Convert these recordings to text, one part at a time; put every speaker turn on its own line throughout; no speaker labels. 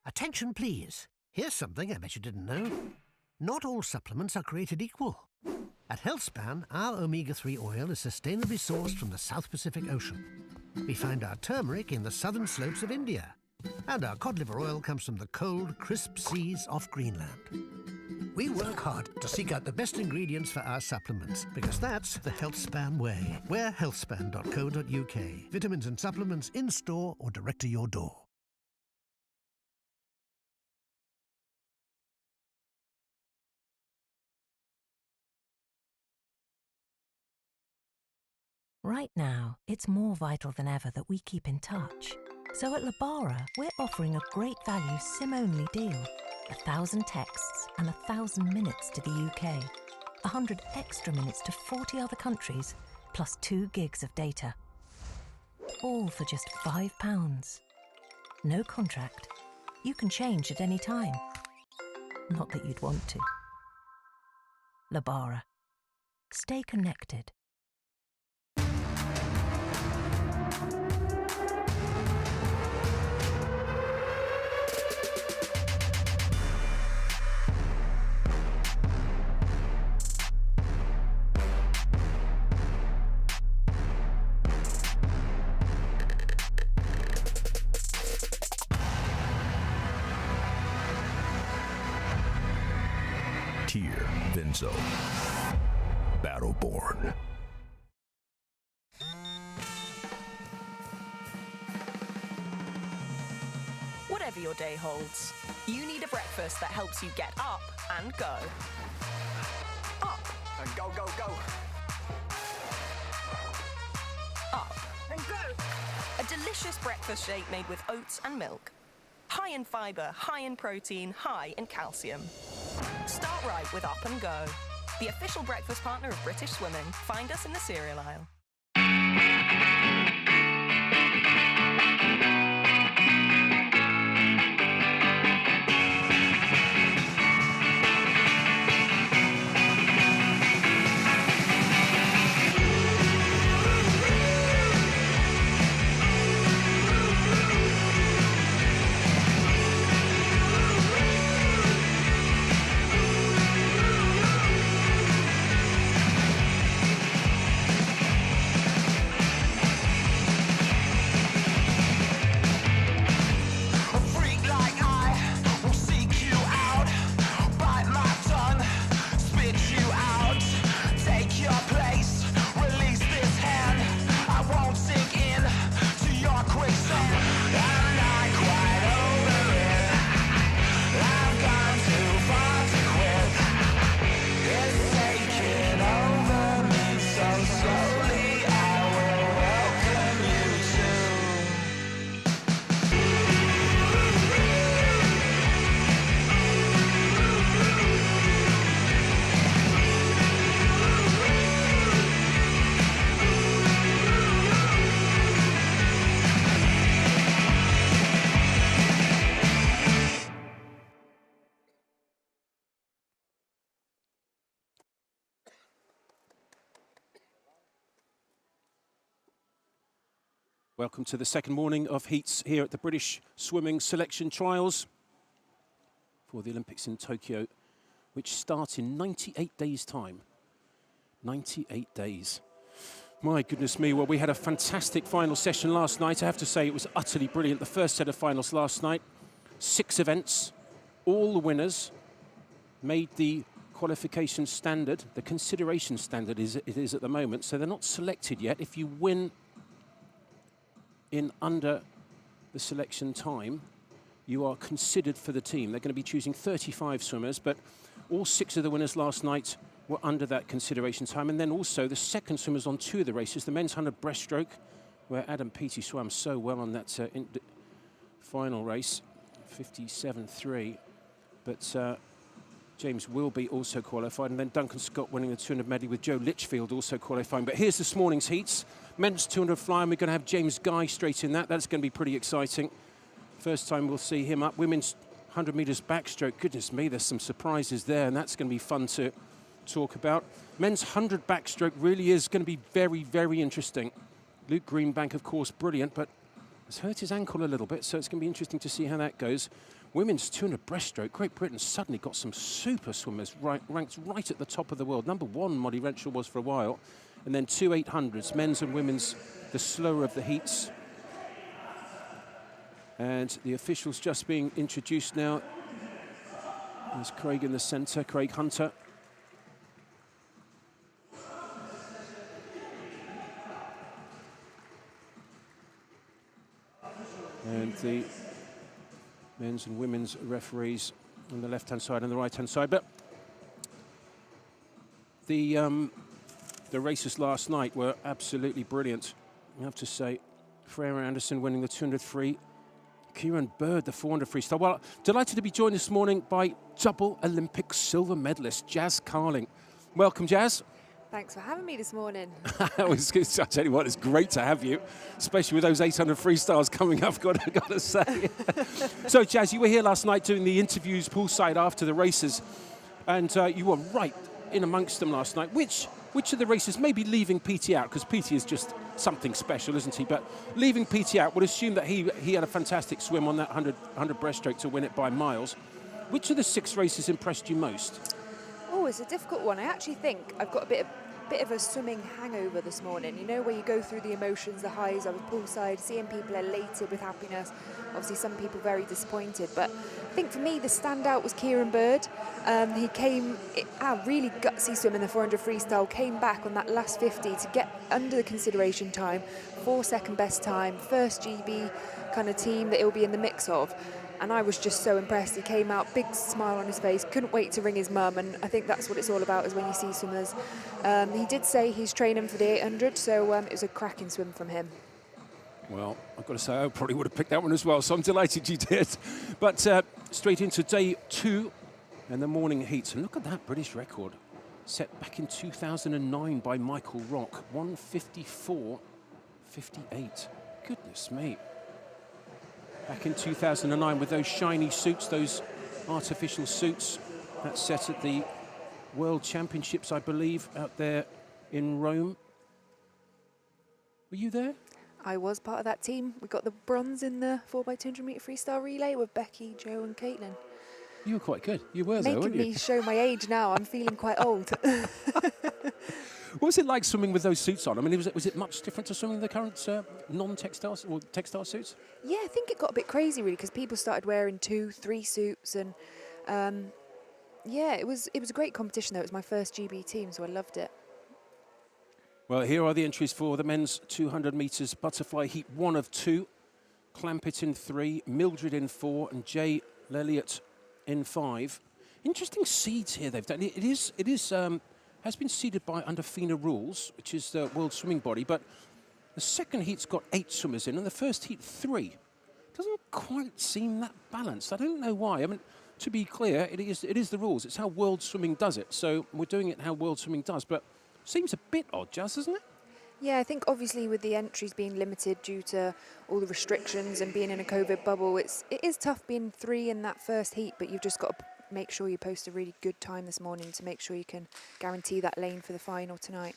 Attention, please. Here's something I bet you didn't know. Not all supplements are created equal. At HealthSpan, our omega-3 oil is sustainably sourced from the South Pacific Ocean. We find our turmeric in the southern slopes of India. And our cod liver oil comes from the cold, crisp seas off Greenland. We work hard to seek out the best ingredients for our supplements, because that's the HealthSpan way. We're healthspan.co.uk. Vitamins and supplements in-store or direct to your door.
Right now, it's more vital than ever that we keep in touch. So at Labara, we're offering a great value SIM-only deal. 1,000 texts and 1,000 minutes to the UK. 100 extra minutes to 40 other countries, plus 2 gigs of data. All for just £5. No contract. You can change at any time. Not that you'd want to. Labara. Stay connected.
Vinzo. Battleborn.
Whatever your day holds, you need a breakfast that helps you get up and go. Up.
And go, go, go.
Up.
And go.
A delicious breakfast shake made with oats and milk. High in fibre, high in protein, high in calcium. Start right with Up and Go. The official breakfast partner of British Swimming. Find us in the cereal aisle.
Welcome to the second morning of heats here at the British Swimming Selection Trials for the Olympics in Tokyo, which start in 98 days' time. 98 days. My goodness me, well, we had a fantastic final session last night. I have to say it was utterly brilliant. The first set of finals last night, 6 events, all the winners made the qualification standard, the consideration standard it is at the moment, so they're not selected yet. If you win in under the selection time, you are considered for the team. They're going to be choosing 35 swimmers, but all 6 of the winners last night were under that consideration time. And then also the second swimmers on 2 of the races, the men's 100 breaststroke, where Adam Peaty swam so well on that final race, 57.3. But James Wilby also qualified, and then Duncan Scott winning the 200 medley with Joe Litchfield also qualifying. But here's this morning's heats. Men's 200 fly, and we're going to have James Guy straight in that. That's going to be pretty exciting. First time we'll see him up. Women's 100 metres backstroke. Goodness me, there's some surprises there, and that's going to be fun to talk about. Men's 100 backstroke really is going to be very, very interesting. Luke Greenbank, of course, brilliant, but has hurt his ankle a little bit, so it's going to be interesting to see how that goes. Women's 200 breaststroke. Great Britain suddenly got some super swimmers ranked right at the top of the world. Number 1, Molly Renshaw was for a while. And then 2 800s, men's and women's, the slower of the heats. And the officials just being introduced now. There's Craig in the centre, Craig Hunter. And the men's and women's referees on the left-hand side and the right-hand side. But the races last night were absolutely brilliant, I have to say. Freya Anderson winning the 200 free. Kieran Bird, the 400 freestyle. Well, delighted to be joined this morning by double Olympic silver medalist, Jazz Carling. Welcome, Jazz.
Thanks for having me this morning.
I tell you what, it's great to have you, especially with those 800 freestyles coming up, got to say. So, Jazz, you were here last night doing the interviews poolside after the races, and you were right in amongst them last night. Which of the races, maybe leaving PT out, because PT is just something special, isn't he? But leaving PT out, would assume that he had a fantastic swim on that 100 breaststroke to win it by miles. Which of the 6 races impressed you most?
Oh, it's a difficult one. I actually think I've got a bit of a swimming hangover this morning. You know, where you go through the emotions, the highs. I was poolside, seeing people elated with happiness. Obviously, some people very disappointed. But I think for me, the standout was Kieran Bird. He came really gutsy swim in the 400 freestyle. Came back on that last 50 to get under the consideration time. 4-second best time. First GB kind of team that he'll be in the mix of. And I was just so impressed. He came out, big smile on his face, couldn't wait to ring his mum, and I think that's what it's all about, is when you see swimmers. He did say he's training for the 800, so it was a cracking swim from him.
Well, I've got to say, I probably would have picked that one as well, so I'm delighted you did. But straight into day 2 and the morning heats. And look at that British record, set back in 2009 by Michael Rock, 1:54.58. Goodness me. Back in 2009 with those shiny suits, those artificial suits. That's set at the World Championships, I believe, out there in Rome. Were you there?
I was part of that team. We got the bronze in the 4x200 metre freestyle relay with Becky, Joe and Caitlin.
You were quite good. You were, though, weren't you?
Making me show my age now. I'm feeling quite old.
What was it like swimming with those suits on? I mean, was it much different to swimming in the current non-textile or textile suits?
Yeah, I think it got a bit crazy, really, because people started wearing 2-3 suits. And, yeah, it was a great competition, though. It was my first GB team, so I loved it.
Well, here are the entries for the men's 200 metres butterfly heat 1 of 2. Clampett in 3, Mildred in 4, and Jay Lelliott in 5. Interesting seeds here they've done. It has been seeded by under FINA rules, which is the world swimming body, but the second heat's got 8 swimmers in, and the first heat 3. Doesn't quite seem that balanced. I don't know why. I mean, to be clear, it is the rules. It's how world swimming does it. So we're doing it how world swimming does, but seems a bit odd, Jazz, doesn't it?
Yeah, I think obviously with the entries being limited due to all the restrictions and being in a COVID bubble, it is tough being 3 in that first heat, but you've just got to make sure you post a really good time this morning to make sure you can guarantee that lane for the final tonight.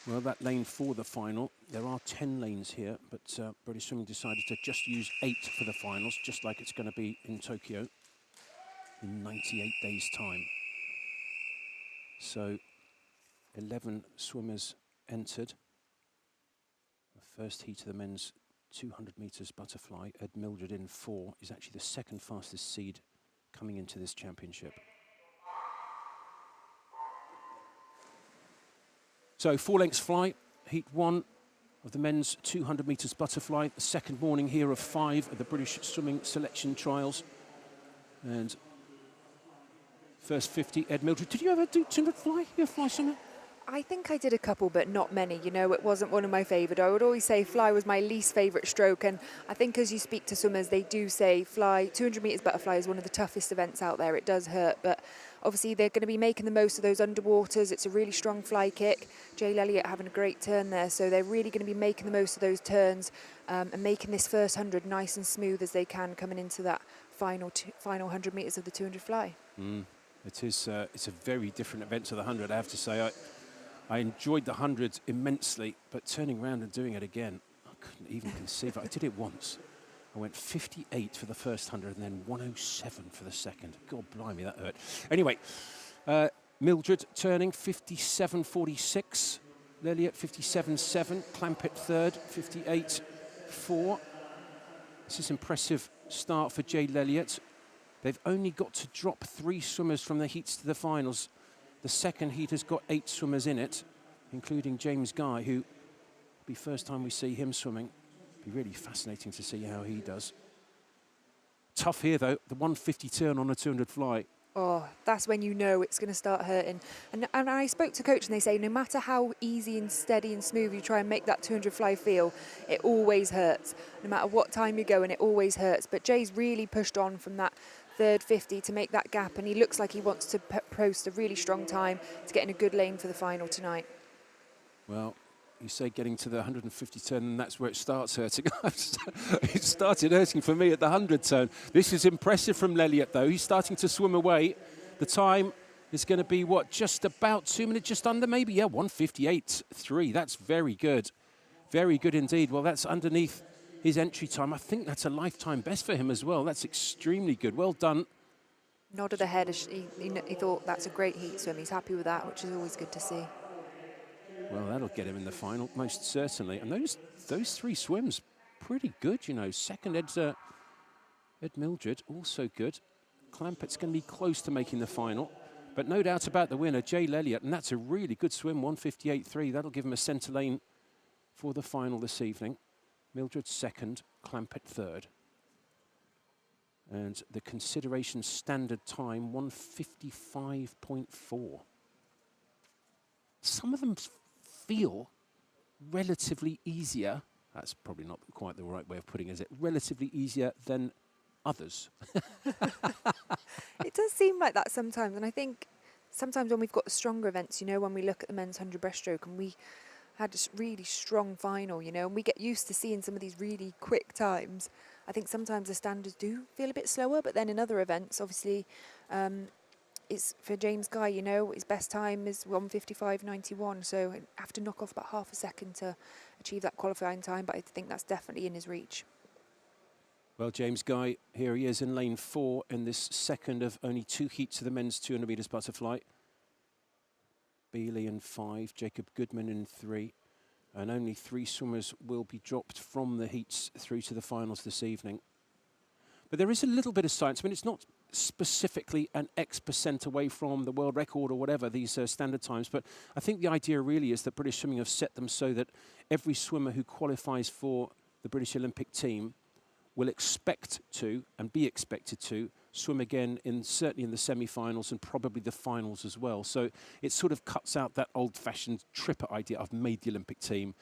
Well, that lane for the final, there are 10 lanes here, but British Swimming decided to just use 8 for the finals, just like it's going to be in Tokyo in 98 days' time. So 11 swimmers entered. The first heat of the men's 200 metres butterfly, Ed Mildred in 4, is actually the second fastest seed coming into this championship. So 4 lengths fly, heat 1 of the men's 200 metres butterfly, the second morning here of 5 at the British Swimming Selection Trials. And first 50, Ed Mildred. Did you ever do 200 fly? You a fly swimmer?
I think I did a couple, but not many. You know, it wasn't one of my favourite. I would always say fly was my least favourite stroke. And I think as you speak to swimmers, they do say fly, 200 metres butterfly is one of the toughest events out there. It does hurt, but obviously they're going to be making the most of those underwaters. It's a really strong fly kick. Jay Elliott having a great turn there. So they're really going to be making the most of those turns and making this first 100 nice and smooth as they can coming into that final 100 metres of the 200 fly.
It's a very different event to the 100, I have to say. I enjoyed the 100 immensely, but turning around and doing it again, couldn't even conceive it. I did it once. I went 58 for the first 100 and then 107 for the second. God blimey, that hurt. Anyway, Mildred turning 57.46. Lelliot 57.7. Clampett third, 58.4. This is impressive start for Jay Lelliot. They've only got to drop 3 swimmers from the heats to the finals. The second heat has got 8 swimmers in it, including James Guy, who will be first time we see him swimming. Be really fascinating to see how he does. Tough here though, the 150 turn on a 200 fly.
Oh, that's when you know it's going to start hurting. And I spoke to coach and they say no matter how easy and steady and smooth you try and make that 200 fly feel, it always hurts. No matter what time you go and it always hurts. But Jay's really pushed on from that third 50 to make that gap, and he looks like he wants to post a really strong time to get in a good lane for the final tonight.
Well, you say getting to the 150 turn and that's where it starts hurting. It started hurting for me at the 100 turn. This is impressive from Lelliot though. He's starting to swim away. The time is going to be what, just about 2 minutes, just under maybe? Yeah, 158.3. That's very good. Very good indeed. Well, that's underneath his entry time. I think that's a lifetime best for him as well. That's extremely good. Well done.
Nodded ahead. He thought that's a great heat swim. He's happy with that, which is always good to see.
Well, that'll get him in the final, most certainly. And those 3 swims, pretty good, you know. Second, Ed Mildred, also good. Clampett's going to be close to making the final. But no doubt about the winner, Jay Lelliot. And that's a really good swim, 158.3. That'll give him a centre lane for the final this evening. Mildred second, Clampett third. And the consideration standard time, 155.4. Some of them feel relatively easier. That's probably not quite the right way of putting it, is it? Relatively easier than others.
It does seem like that sometimes, and I think sometimes when we've got stronger events, you know, when we look at the men's 100 breaststroke and we had a really strong final, you know, and we get used to seeing some of these really quick times. I think sometimes the standards do feel a bit slower, but then in other events, obviously, it's for James Guy, you know, his best time is 155.91, so I have to knock off about half a second to achieve that qualifying time, but I think that's definitely in his reach.
Well, James Guy, here he is in lane 4 in this second of only 2 heats of the men's 200 metres butterfly. Bealey in 5, Jacob Goodman in 3, and only 3 swimmers will be dropped from the heats through to the finals this evening. But there is a little bit of science. I mean, it's not specifically an X% away from the world record or whatever, these standard times, but I think the idea really is that British Swimming have set them so that every swimmer who qualifies for the British Olympic team will expect to, and be expected to, swim again certainly in the semi-finals and probably the finals as well. So it sort of cuts out that old-fashioned tripper idea. I've made the Olympic team.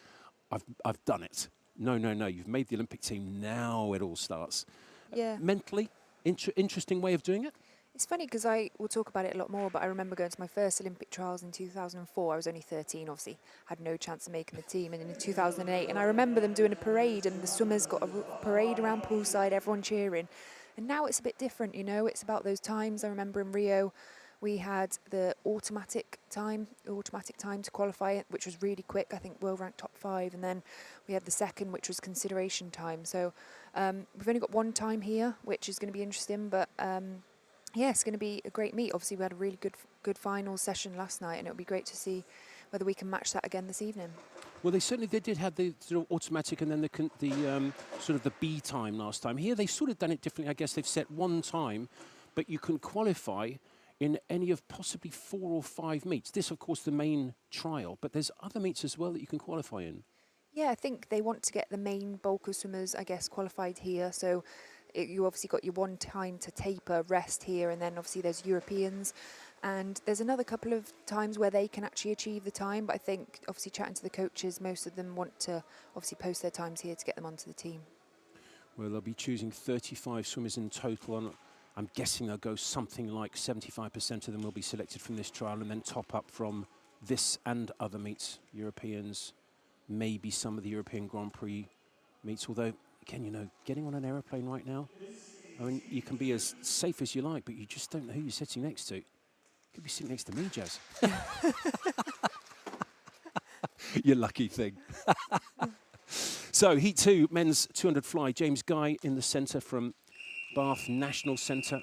I've done it. No. You've made the Olympic team. Now it all starts.
Yeah.
Mentally, interesting way of doing it.
It's funny because we'll talk about it a lot more, but I remember going to my first Olympic trials in 2004. I was only 13, obviously, had no chance of making the team. And in 2008, and I remember them doing a parade, and the swimmers got a parade around poolside, everyone cheering. And now it's a bit different, you know, it's about those times. I remember in Rio, we had the automatic time to qualify, which was really quick. I think world ranked top 5. And then we had the second, which was consideration time. So we've only got one time here, which is going to be interesting, but yeah, it's going to be a great meet. Obviously, we had a really good final session last night, and it'll be great to see whether we can match that again this evening.
Well, they did have the sort of automatic and then the sort of the B time last time. Here, they've sort of done it differently. I guess they've set one time, but you can qualify in any of possibly 4 or 5 meets. This, of course, the main trial, but there's other meets as well that you can qualify in.
Yeah, I think they want to get the main bulk of swimmers, I guess, qualified here. So you obviously got your one time to taper, rest here, and then obviously there's Europeans. And there's another couple of times where they can actually achieve the time, but I think, obviously, chatting to the coaches, most of them want to obviously post their times here to get them onto the team.
Well, they'll be choosing 35 swimmers in total, and I'm guessing they'll go something like 75% of them will be selected from this trial and then top up from this and other meets, Europeans, maybe some of the European Grand Prix meets, although, again, you know, getting on an aeroplane right now, I mean, you can be as safe as you like, but you just don't know who you're sitting next to. You could be sitting next to me, Jazz. You lucky thing. So So, Heat 2, men's 200 fly. James Guy in the centre from Bath National Centre,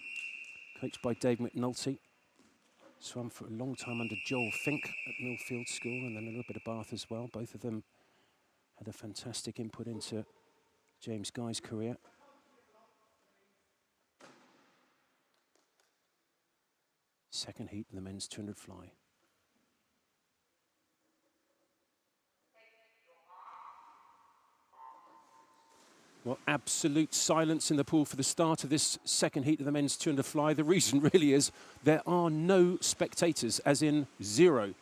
coached by Dave McNulty. Swam for a long time under Joel Fink at Millfield School, and then a little bit of Bath as well. Both of them had a fantastic input into James Guy's career. Second heat in the men's 200 fly. Well, absolute silence in the pool for the start of this second heat of the men's 200 fly. The reason really is there are no spectators, as in zero.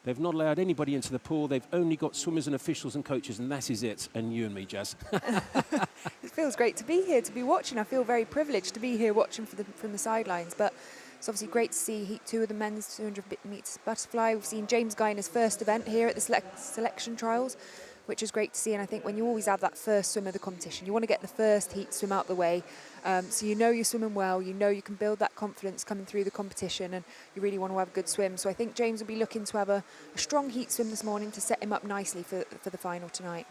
They've not allowed anybody into the pool. They've only got swimmers and officials and coaches, and that is it. And you and me, Jazz.
It feels great to be here, to be watching. I feel very privileged to be here watching from the sidelines. But it's obviously great to see Heat 2 of the men's 200 metres butterfly. We've seen James Guy in his first event here at the selection trials, which is great to see. And I think when you always have that first swim of the competition, you want to get the first heat swim out the way, so you know you're swimming well, you know you can build that confidence coming through the competition, and you really want to have a good swim. So I think James will be looking to have a strong heat swim this morning to set him up nicely for the final tonight.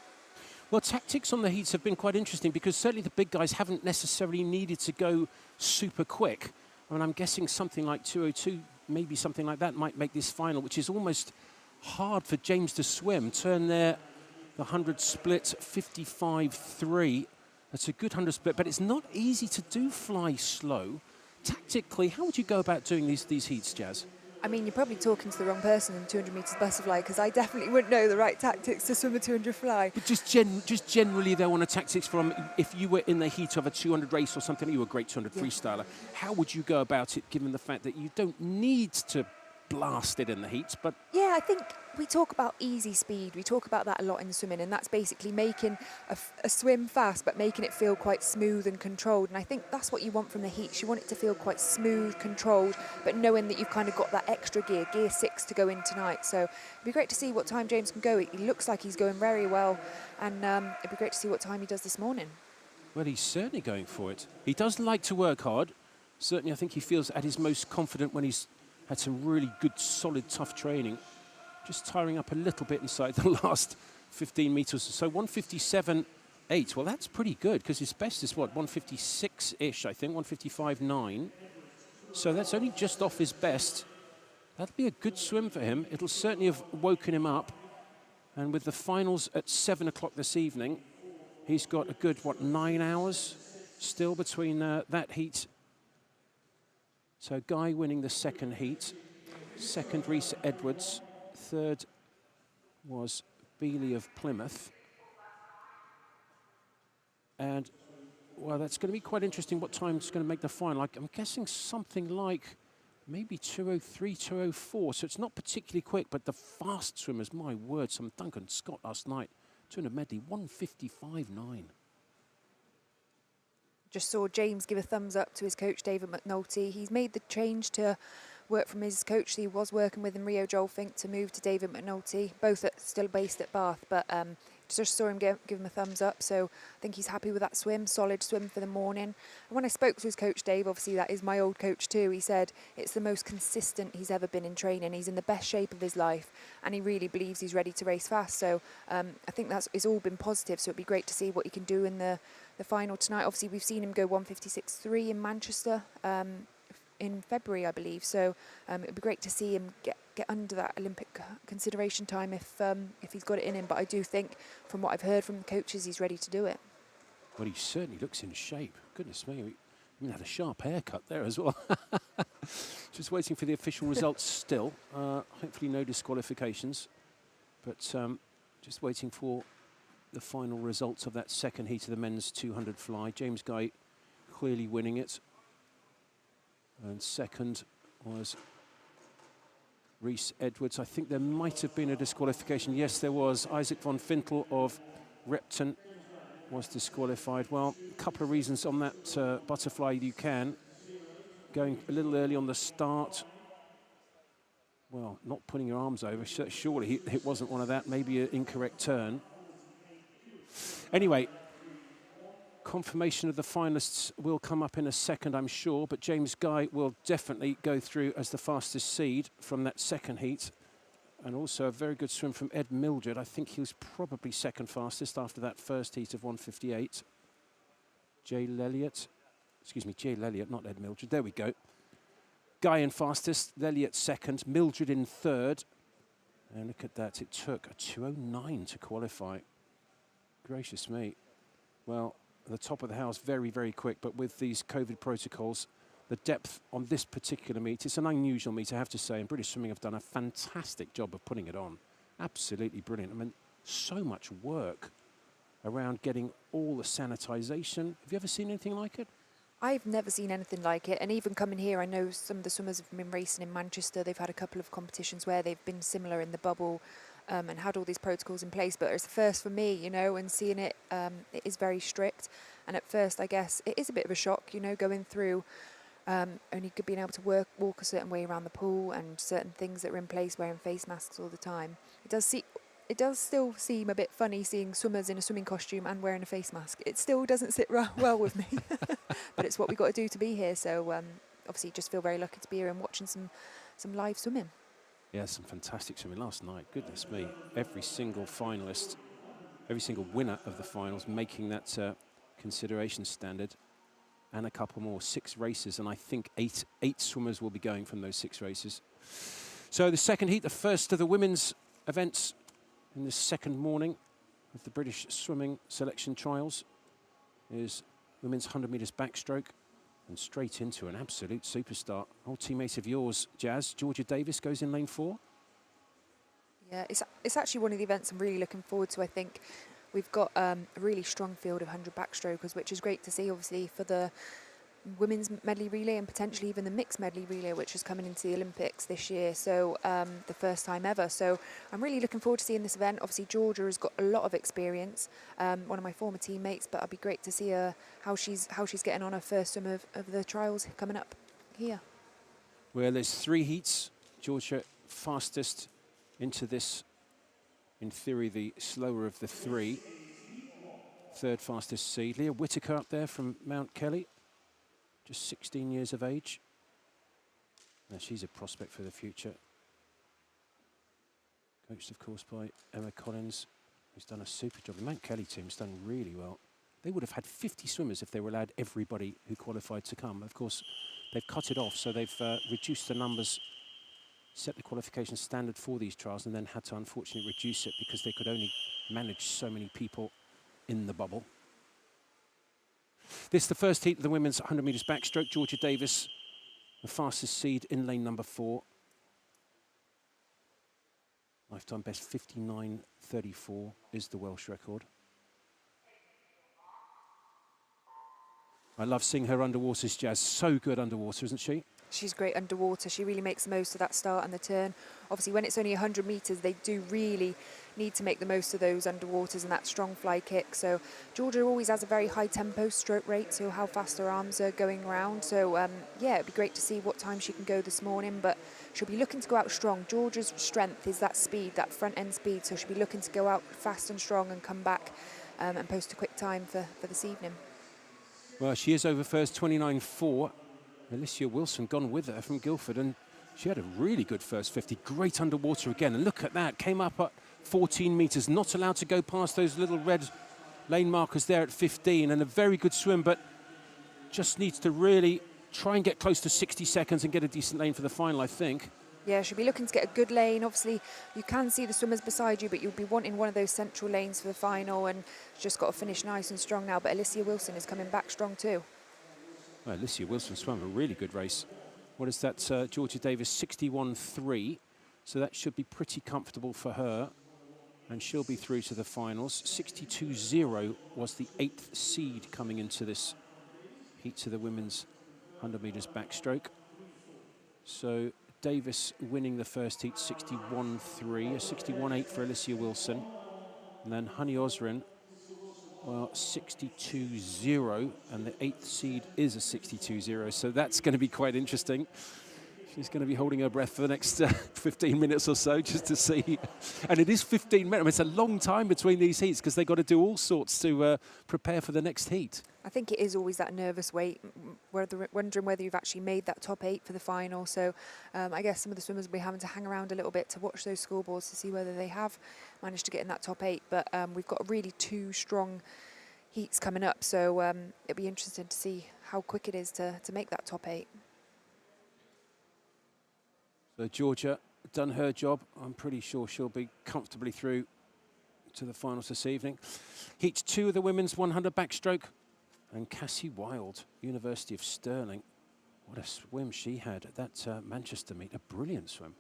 Well, tactics on the heats have been quite interesting, because certainly the big guys haven't necessarily needed to go super quick. I mean, I'm guessing something like 2:02, maybe something like that, might make this final, which is almost hard for James to swim. Turn there. The 100 split, 55.3. That's a good 100 split, but it's not easy to do fly slow. Tactically, how would you go about doing these heats, Jazz?
I mean, you're probably talking to the wrong person in 200 metres butterfly, because I definitely wouldn't know the right tactics to swim a 200 fly.
But just generally, though, on a tactics from, if you were in the heat of a 200 race or something, you were a great 200 freestyler, how would you go about it, given the fact that you don't need to blast it in the heats? But
yeah, I think we talk about easy speed. We talk about that a lot in swimming, and that's basically making a swim fast, but making it feel quite smooth and controlled. And I think that's what you want from the heats. You want it to feel quite smooth, controlled, but knowing that you've kind of got that extra gear 6, to go in tonight. So it'd be great to see what time James can go. He looks like he's going very well, and it'd be great to see what time he does this morning.
Well, he's certainly going for it. He does like to work hard. Certainly, I think he feels at his most confident when he's had some really good, solid, tough training. Just tiring up a little bit inside the last 15 metres or so. 157.8. Well, that's pretty good, because his best is, what, 156-ish, I think, 155.9. So that's only just off his best. That'll be a good swim for him. It'll certainly have woken him up. And with the finals at 7 o'clock this evening, he's got a good, 9 hours still between that heat. So Guy winning the second heat. Second, Rhys Edwards. Third was Bealey of Plymouth. And, well, that's going to be quite interesting what time it's going to make the final. I'm guessing something like maybe 2:03, 2:04. So it's not particularly quick, but the fast swimmers, my word, some Duncan Scott last night, 200 medley, 155.9.
Just saw James give a thumbs up to his coach, David McNulty. He's made the change to work from his coach that he was working with in Rio, Joel Fink, to move to David McNulty, both still based at Bath. But just saw him give him a thumbs up. So I think he's happy with that swim, solid swim for the morning. And when I spoke to his coach, Dave, obviously that is my old coach too, he said it's the most consistent he's ever been in training. He's in the best shape of his life, and he really believes he's ready to race fast. So I think it's all been positive. So it'd be great to see what he can do in the final tonight. Obviously, we've seen him go 156.3 in Manchester in February, I believe. So it'd be great to see him get under that Olympic consideration time if he's got it in him. But I do think, from what I've heard from the coaches, he's ready to do it.
Well, he certainly looks in shape. Goodness me, he had a sharp haircut there as well. Just waiting for the official results still. Hopefully no disqualifications. But just waiting for the final results of that second heat of the men's 200 fly. James Guy clearly winning it. And second was Rhys Edwards. I think there might have been a disqualification. Yes, there was. Isaac von Fintel of Repton was disqualified. Well, a couple of reasons on that butterfly you can. Going a little early on the start. Well, not putting your arms over. Surely it wasn't one of that. Maybe an incorrect turn. Anyway, confirmation of the finalists will come up in a second, I'm sure, but James Guy will definitely go through as the fastest seed from that second heat. And also a very good swim from Ed Mildred. I think he was probably second fastest after that first heat of 1:58. Jay Lelliott, not Ed Mildred. There we go. Guy in fastest, Lelliott second, Mildred in third. And look at that, it took a 2:09 to qualify. Gracious me. Well, the top of the house, very, very quick, but with these COVID protocols, the depth on this particular meet, it's an unusual meet, I have to say, and British Swimming have done a fantastic job of putting it on. Absolutely brilliant. I mean, so much work around getting all the sanitisation. Have you ever seen anything like it?
I've never seen anything like it, and even coming here, I know some of the swimmers have been racing in Manchester. They've had a couple of competitions where they've been similar in the bubble and had all these protocols in place, but it's the first for me, you know, and seeing it, it is very strict. And at first, I guess, it is a bit of a shock, you know, going through only being able to walk a certain way around the pool and certain things that are in place, wearing face masks all the time. It does still seem a bit funny seeing swimmers in a swimming costume and wearing a face mask. It still doesn't sit well with me, but it's what we've got to do to be here. So obviously just feel very lucky to be here and watching some live swimming.
Yeah, some fantastic swimming last night. Goodness me. Every single finalist, every single winner of the finals making that consideration standard. And a couple more, 6 races, and I think eight swimmers will be going from those 6 races. So the second heat, the first of the women's events in this second morning of the British Swimming Selection Trials, is women's 100 metres backstroke, and straight into an absolute superstar. Old teammate of yours, Jazz, Georgia Davis, goes in lane 4.
Yeah, it's actually one of the events I'm really looking forward to. I think we've got a really strong field of 100 backstrokers, which is great to see, obviously, for the women's medley relay and potentially even the mixed medley relay, which is coming into the Olympics this year. So the first time ever. So I'm really looking forward to seeing this event. Obviously, Georgia has got a lot of experience, one of my former teammates, but it'll be great to see her, how she's getting on her first swim of the trials coming up here.
Well, there's 3 heats. Georgia fastest into this, in theory, the slower of the 3. Third fastest seed. Leah Whitaker up there from Mount Kelly, just 16 years of age. Now she's a prospect for the future. Coached, of course, by Emma Collins, who's done a super job. The Mount Kelly team's done really well. They would have had 50 swimmers if they were allowed everybody who qualified to come. Of course, they've cut it off, so they've reduced the numbers, set the qualification standard for these trials, and then had to unfortunately reduce it because they could only manage so many people in the bubble. This is the first heat of the women's 100 metres backstroke. Georgia Davis, the fastest seed in lane number 4. Lifetime best 59.34 is the Welsh record. I love seeing her underwater, Jazz. So good underwater, isn't she?
She's great underwater. She really makes the most of that start and the turn. Obviously, when it's only 100 metres, they do really need to make the most of those underwaters and that strong fly kick. So Georgia always has a very high tempo stroke rate, so how fast her arms are going around. So yeah, it'd be great to see what time she can go this morning, but she'll be looking to go out strong. Georgia's strength is that speed, that front end speed. So she'll be looking to go out fast and strong and come back and post a quick time for this evening.
Well, she is over first, 29.4. Alicia Wilson gone with her from Guildford, and she had a really good first 50. Great underwater again, and look at that. Came up at 14 metres, not allowed to go past those little red lane markers there at 15, and a very good swim, but just needs to really try and get close to 60 seconds and get a decent lane for the final, I think.
Yeah, she'll be looking to get a good lane. Obviously, you can see the swimmers beside you, but you'll be wanting one of those central lanes for the final, and just got to finish nice and strong now. But Alicia Wilson is coming back strong too.
Well, Alicia Wilson swam a really good race. What is that, Georgia Davis? 61.3. So that should be pretty comfortable for her. And she'll be through to the finals. 62.0 was the 8th seed coming into this heat to the women's 100 metres backstroke. So Davis winning the first heat, 61.3, a 61.8 for Alicia Wilson. And then Honey Osrin, well, 62.0, and the 8th seed is a 62.0, so that's going to be quite interesting. She's going to be holding her breath for the next 15 minutes or so just to see. And it is 15 minutes. I mean, it's a long time between these heats because they've got to do all sorts to prepare for the next heat.
I think it is always that nervous wait, wondering whether you've actually made that top 8 for the final. So I guess some of the swimmers will be having to hang around a little bit to watch those scoreboards to see whether they have managed to get in that top 8. But we've got really 2 strong heats coming up, so it'll be interesting to see how quick it is to make that top 8.
So Georgia done her job. I'm pretty sure she'll be comfortably through to the finals this evening. Heat 2 of the women's 100 backstroke. And Cassie Wilde, University of Stirling. What a swim she had at that Manchester meet. A brilliant swim.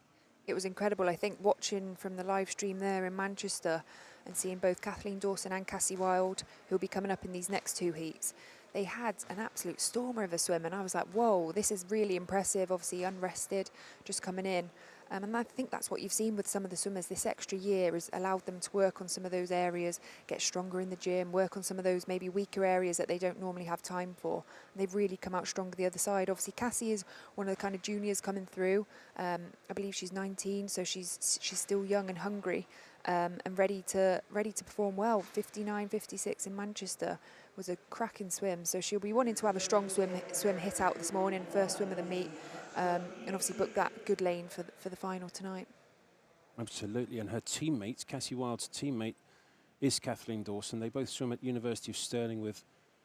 It was incredible. I think watching from the live stream there in Manchester and seeing both Kathleen Dawson and Cassie Wilde, who will be coming up in these next 2 heats, they had an absolute stormer of a swim, and I was like, whoa, this is really impressive. Obviously unrested, just coming in. And I think that's what you've seen with some of the swimmers. This extra year has allowed them to work on some of those areas, get stronger in the gym, work on some of those maybe weaker areas that they don't normally have time for. And they've really come out stronger the other side. Obviously, Cassie is one of the kind of juniors coming through. I believe she's 19, so she's still young and hungry, and ready to perform well. 59.56 in Manchester was a cracking swim, so she'll be wanting to have a strong swim hit out this morning, first swim of the meet. And obviously book that good lane for the final tonight.
Absolutely, and her teammates, Cassie Wilde's teammate is Kathleen Dawson. They both swim at University of Stirling with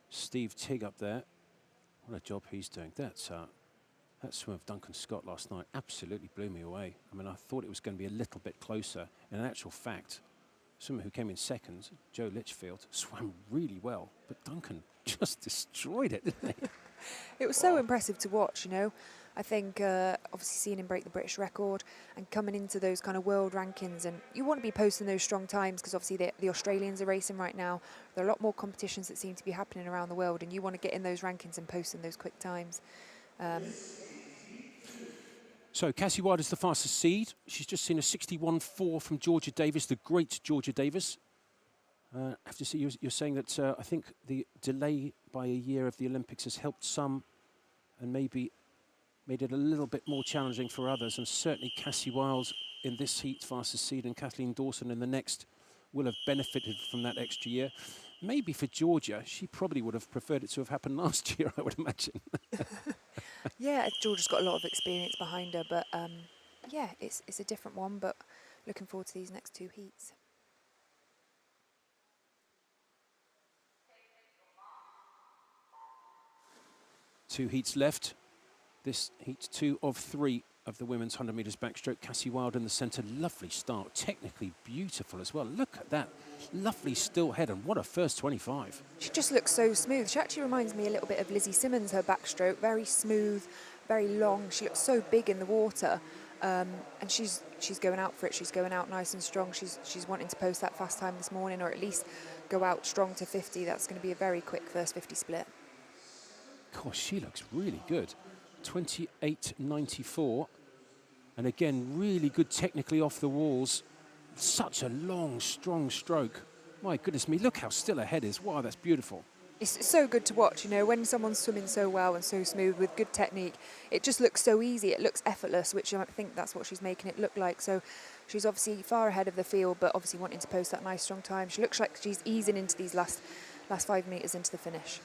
Steve Tigg up there. What a job he's doing. That swim of Duncan Scott last night absolutely blew me away. I mean, I thought it was going to be a little bit closer. In actual fact, the swimmer who came in second, Joe Litchfield, swam really well, but Duncan just destroyed it, didn't he?
It was so impressive to watch, you know. I think obviously seeing him break the British record and coming into those kind of world rankings, and you want to be posting those strong times because obviously the Australians are racing right now. There are a lot more competitions that seem to be happening around the world, and you want to get in those rankings and posting those quick times.
So Cassie Wilde is the fastest seed. She's just seen a 61.4 from Georgia Davis, the great Georgia Davis. I have to see, you're saying that I think the delay by a year of the Olympics has helped some and maybe made it a little bit more challenging for others. And certainly Cassie Wilde in this heat, fastest seed, and Kathleen Dawson in the next will have benefited from that extra year. Maybe for Georgia, she probably would have preferred it to have happened last year, I would imagine.
Yeah, Georgia's got a lot of experience behind her, but yeah, it's a different one, but looking forward to these next 2 heats.
Two heats left. This heat 2 of 3 of the women's 100 metres backstroke. Cassie Wilde in the centre. Lovely start. Technically beautiful as well. Look at that. Lovely still head, and what a first 25.
She just looks so smooth. She actually reminds me a little bit of Lizzie Simmons, her backstroke. Very smooth, very long. She looks so big in the water. And she's going out for it. She's going out nice and strong. She's wanting to post that fast time this morning, or at least go out strong to 50. That's going to be a very quick first 50 split.
Gosh, she looks really good. 28.94. And again, really good technically off the walls. Such a long, strong stroke. My goodness me, look how still her head is. Wow, that's beautiful.
It's so good to watch, you know, when someone's swimming so well and so smooth with good technique. It just looks so easy. It looks effortless, which I think that's what she's making it look like. So she's obviously far ahead of the field, but obviously wanting to post that nice, strong time. She looks like she's easing into these last 5 metres into the finish.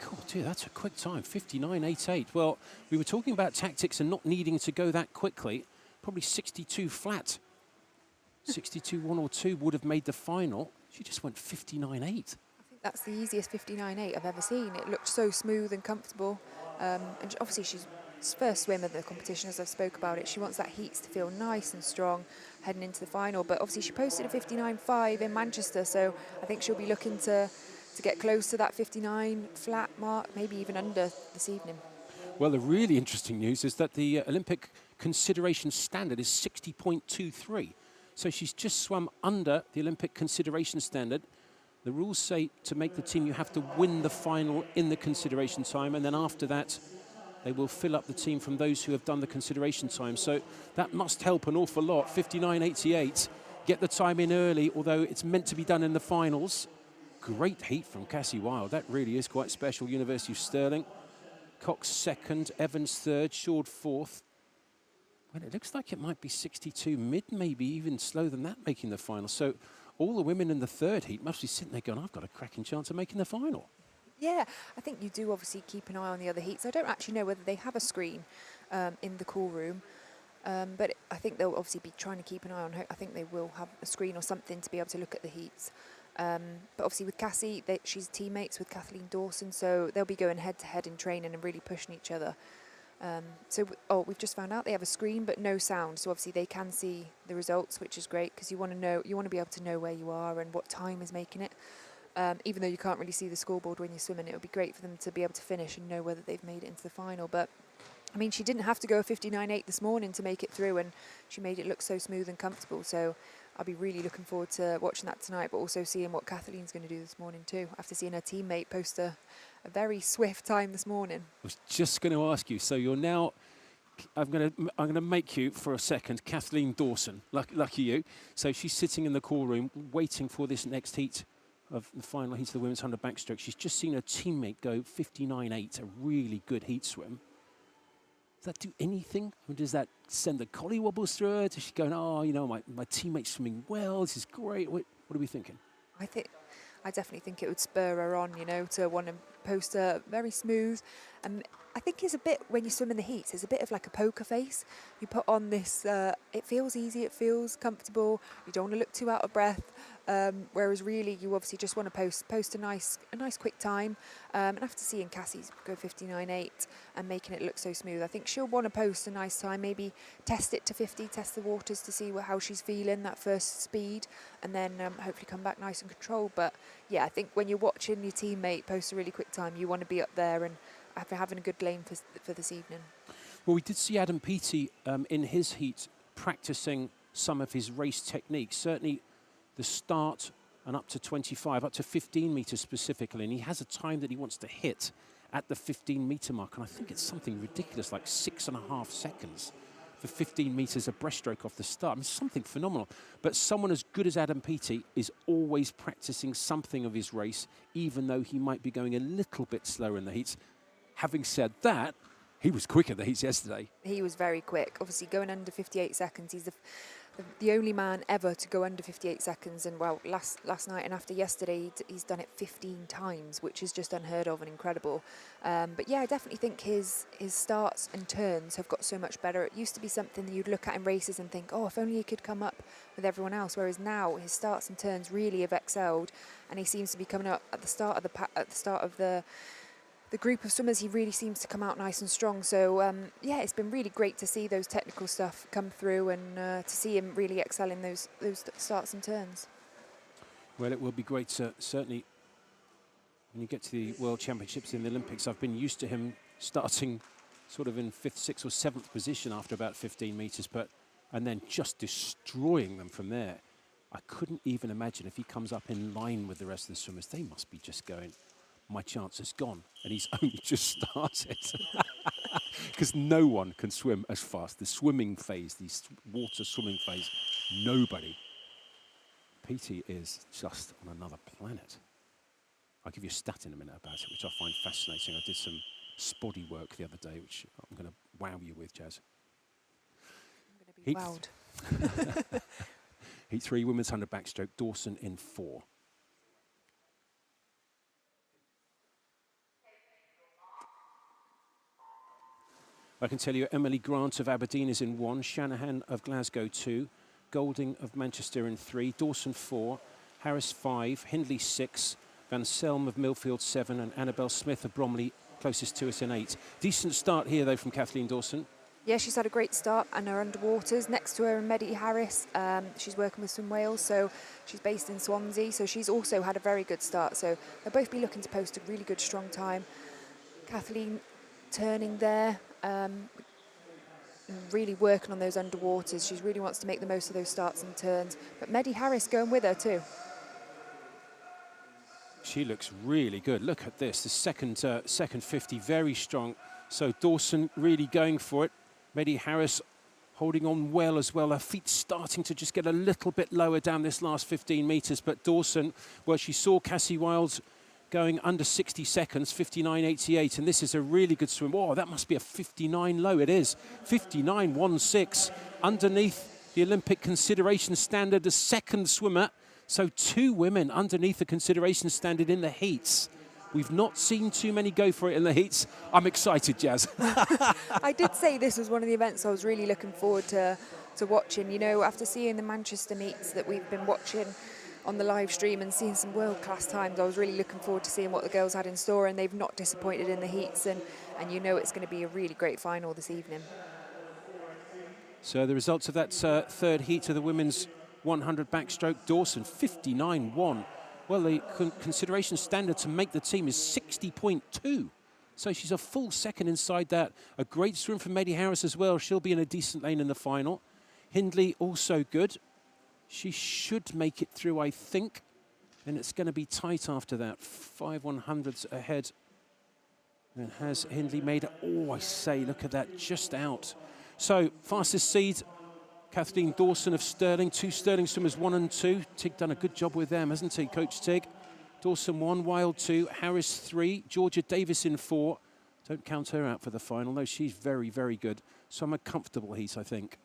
Cool, dear, that's a quick time, 59.88. Well, we were talking about tactics and not needing to go that quickly. Probably 62 flat. 62 1 or 2 would have made the final. She just went 59.8.
I think that's the easiest 59.8 I've ever seen. It looked so smooth and comfortable. And obviously she's first swim of the competition, as I spoke about it. She wants that heats to feel nice and strong heading into the final. But obviously she posted a 59.5 in Manchester, so I think she'll be looking to get close to that 59 flat mark, maybe even under this evening.
Well, the really interesting news is that the Olympic consideration standard is 60.23. So she's just swum under the Olympic consideration standard. The rules say to make the team, you have to win the final in the consideration time, and then after that, they will fill up the team from those who have done the consideration time. So that must help an awful lot. 59.88. Get the time in early, although it's meant to be done in the finals. Great heat from Cassie Wilde. That really is quite special. University of Stirling. Cox second, Evans third, Short fourth. Well, it looks like it might be 62 mid, maybe even slower than that, making the final. So all the women in the third heat must be sitting there going, I've got a cracking chance of making the final.
Yeah, I think you do obviously keep an eye on the other heats. I don't actually know whether they have a screen in the call room, but I think they'll obviously be trying to keep an eye on her. I think they will have a screen or something to be able to look at the heats. But obviously with Cassie, she's teammates with Kathleen Dawson, so they'll be going head-to-head in training and really pushing each other. We've just found out they have a screen but no sound, so obviously they can see the results, which is great because you want to be able to know where you are and what time is making it. Even though you can't really see the scoreboard when you're swimming, it would be great for them to be able to finish and know whether they've made it into the final. But I mean, she didn't have to go a 59.8 this morning to make it through, and she made it look so smooth and comfortable. So I'll be really looking forward to watching that tonight, but also seeing what Kathleen's going to do this morning too, after seeing her teammate post a very swift time this morning.
I was just going to ask you, so you're now, I'm going to make you for a second Kathleen Dawson, lucky you. So she's sitting in the call room waiting for this next heat of the final heat of the women's 100 backstroke. She's just seen her teammate go 59.8, a really good heat swim. Does that do anything? I mean, does that send the collie wobbles through her? Does she go, oh, you know, my teammate's swimming well, this is great? What are we thinking?
I definitely think it would spur her on, you know, to want to post a very smooth. And I think it's a bit, when you swim in the heats, it's a bit of like a poker face. You put on this, it feels easy, it feels comfortable. You don't want to look too out of breath. Whereas really, you obviously just want to post a nice quick time. And after seeing Cassie's go 59.8 and making it look so smooth, I think she'll want to post a nice time. Maybe test it to 50, test the waters to see how she's feeling that first speed, and then hopefully come back nice and controlled. But yeah, I think when you're watching your teammate post a really quick time, you want to be up there and having a good lane for this evening.
Well, we did see Adam Peaty in his heat practicing some of his race techniques. Certainly the start and up to 25, up to 15 metres specifically, and he has a time that he wants to hit at the 15-metre mark, and I think it's something ridiculous, like 6.5 seconds for 15 metres of breaststroke off the start. I mean, something phenomenal. But someone as good as Adam Peaty is always practicing something of his race, even though he might be going a little bit slower in the heats. Having said that, he was quick at the heats yesterday.
He was very quick. Obviously, going under 58 seconds, he's the only man ever to go under 58 seconds. And, well, last night and after yesterday, he's done it 15 times, which is just unheard of and incredible. But, yeah, I definitely think his starts and turns have got so much better. It used to be something that you'd look at in races and think, oh, if only he could come up with everyone else, whereas now his starts and turns really have excelled, and he seems to be coming up at the start of the group of swimmers. He really seems to come out nice and strong. So, yeah, it's been really great to see those technical stuff come through and to see him really excel in those starts and turns.
Well, it will be great to, certainly, when you get to the World Championships in the Olympics. I've been used to him starting sort of in 5th, 6th or 7th position after about 15 metres, and then just destroying them from there. I couldn't even imagine if he comes up in line with the rest of the swimmers. They must be just going, my chance is gone, and he's only just started. Because no one can swim as fast. The swimming phase, the water swimming phase, nobody. Peaty is just on another planet. I'll give you a stat in a minute about it, which I find fascinating. I did some spotty work the other day, which I'm going to wow you with, Jazz.
I'm going to be wowed.
Heat 3, women's 100 backstroke, Dawson in 4. I can tell you Emily Grant of Aberdeen is in 1, Shanahan of Glasgow 2, Golding of Manchester in 3, Dawson 4, Harris 5, Hindley 6, Van Selm of Millfield 7, and Annabelle Smith of Bromley closest to us in 8. Decent start here, though, from Kathleen Dawson.
Yeah, she's had a great start, and her underwaters. Next to her, Medi Harris. She's working with Swim Wales, so she's based in Swansea, so she's also had a very good start. So they'll both be looking to post a really good, strong time. Kathleen turning there, really working on those underwaters. She really wants to make the most of those starts and turns. But Medi Harris going with her too.
She looks really good. Look at this, the second 50, very strong. So Dawson really going for it. Medi Harris holding on well as well. Her feet starting to just get a little bit lower down this last 15 metres. But Dawson, well, she saw Cassie Wilds going under 60 seconds, 59.88, and this is a really good swim. Oh, that must be a 59 low. It is 59.16, underneath the Olympic consideration standard, the second swimmer. So 2 women underneath the consideration standard in the heats. We've not seen too many go for it in the heats. I'm excited, Jazz.
I did say this was one of the events I was really looking forward to watching. You know, after seeing the Manchester meets that we've been watching on the live stream and seeing some world-class times, I was really looking forward to seeing what the girls had in store, and they've not disappointed in the heats, and you know it's going to be a really great final this evening.
So the results of that third heat of the women's 100 backstroke, Dawson 59.1. Well, the consideration standard to make the team is 60.2. So she's a full second inside that. A great swim from Maddie Harris as well. She'll be in a decent lane in the final. Hindley also good. She should make it through, I think. And it's going to be tight after that. 5 100s ahead. And has Hindley made it? Oh, I say, look at that, just out. So, fastest seed, Kathleen Dawson of Stirling. 2 Stirling swimmers, 1 and 2. Tig done a good job with them, hasn't he, Coach Tig? Dawson 1, Wild 2, Harris 3, Georgia Davis in 4. Don't count her out for the final, though. She's very, very good. So I'm a comfortable heat, I think.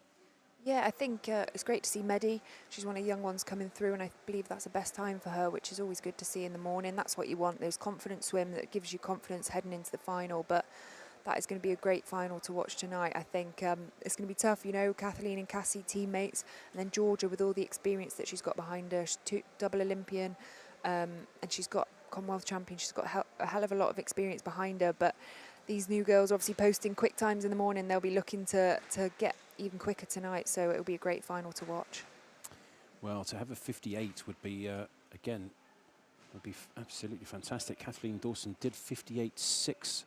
Yeah, I think it's great to see Medi. She's one of the young ones coming through, and I believe that's the best time for her, which is always good to see in the morning. That's what you want, those confident swim that gives you confidence heading into the final. But that is going to be a great final to watch tonight. I think it's going to be tough, you know, Kathleen and Cassie teammates, and then Georgia with all the experience that she's got behind her. She's double Olympian, and she's got Commonwealth champion. She's got a hell of a lot of experience behind her. But these new girls are obviously posting quick times in the morning. They'll be looking to get even quicker tonight, so it'll be a great final to watch.
Well, to have a 58 would be, again, would be absolutely fantastic. Kathleen Dawson did 58.6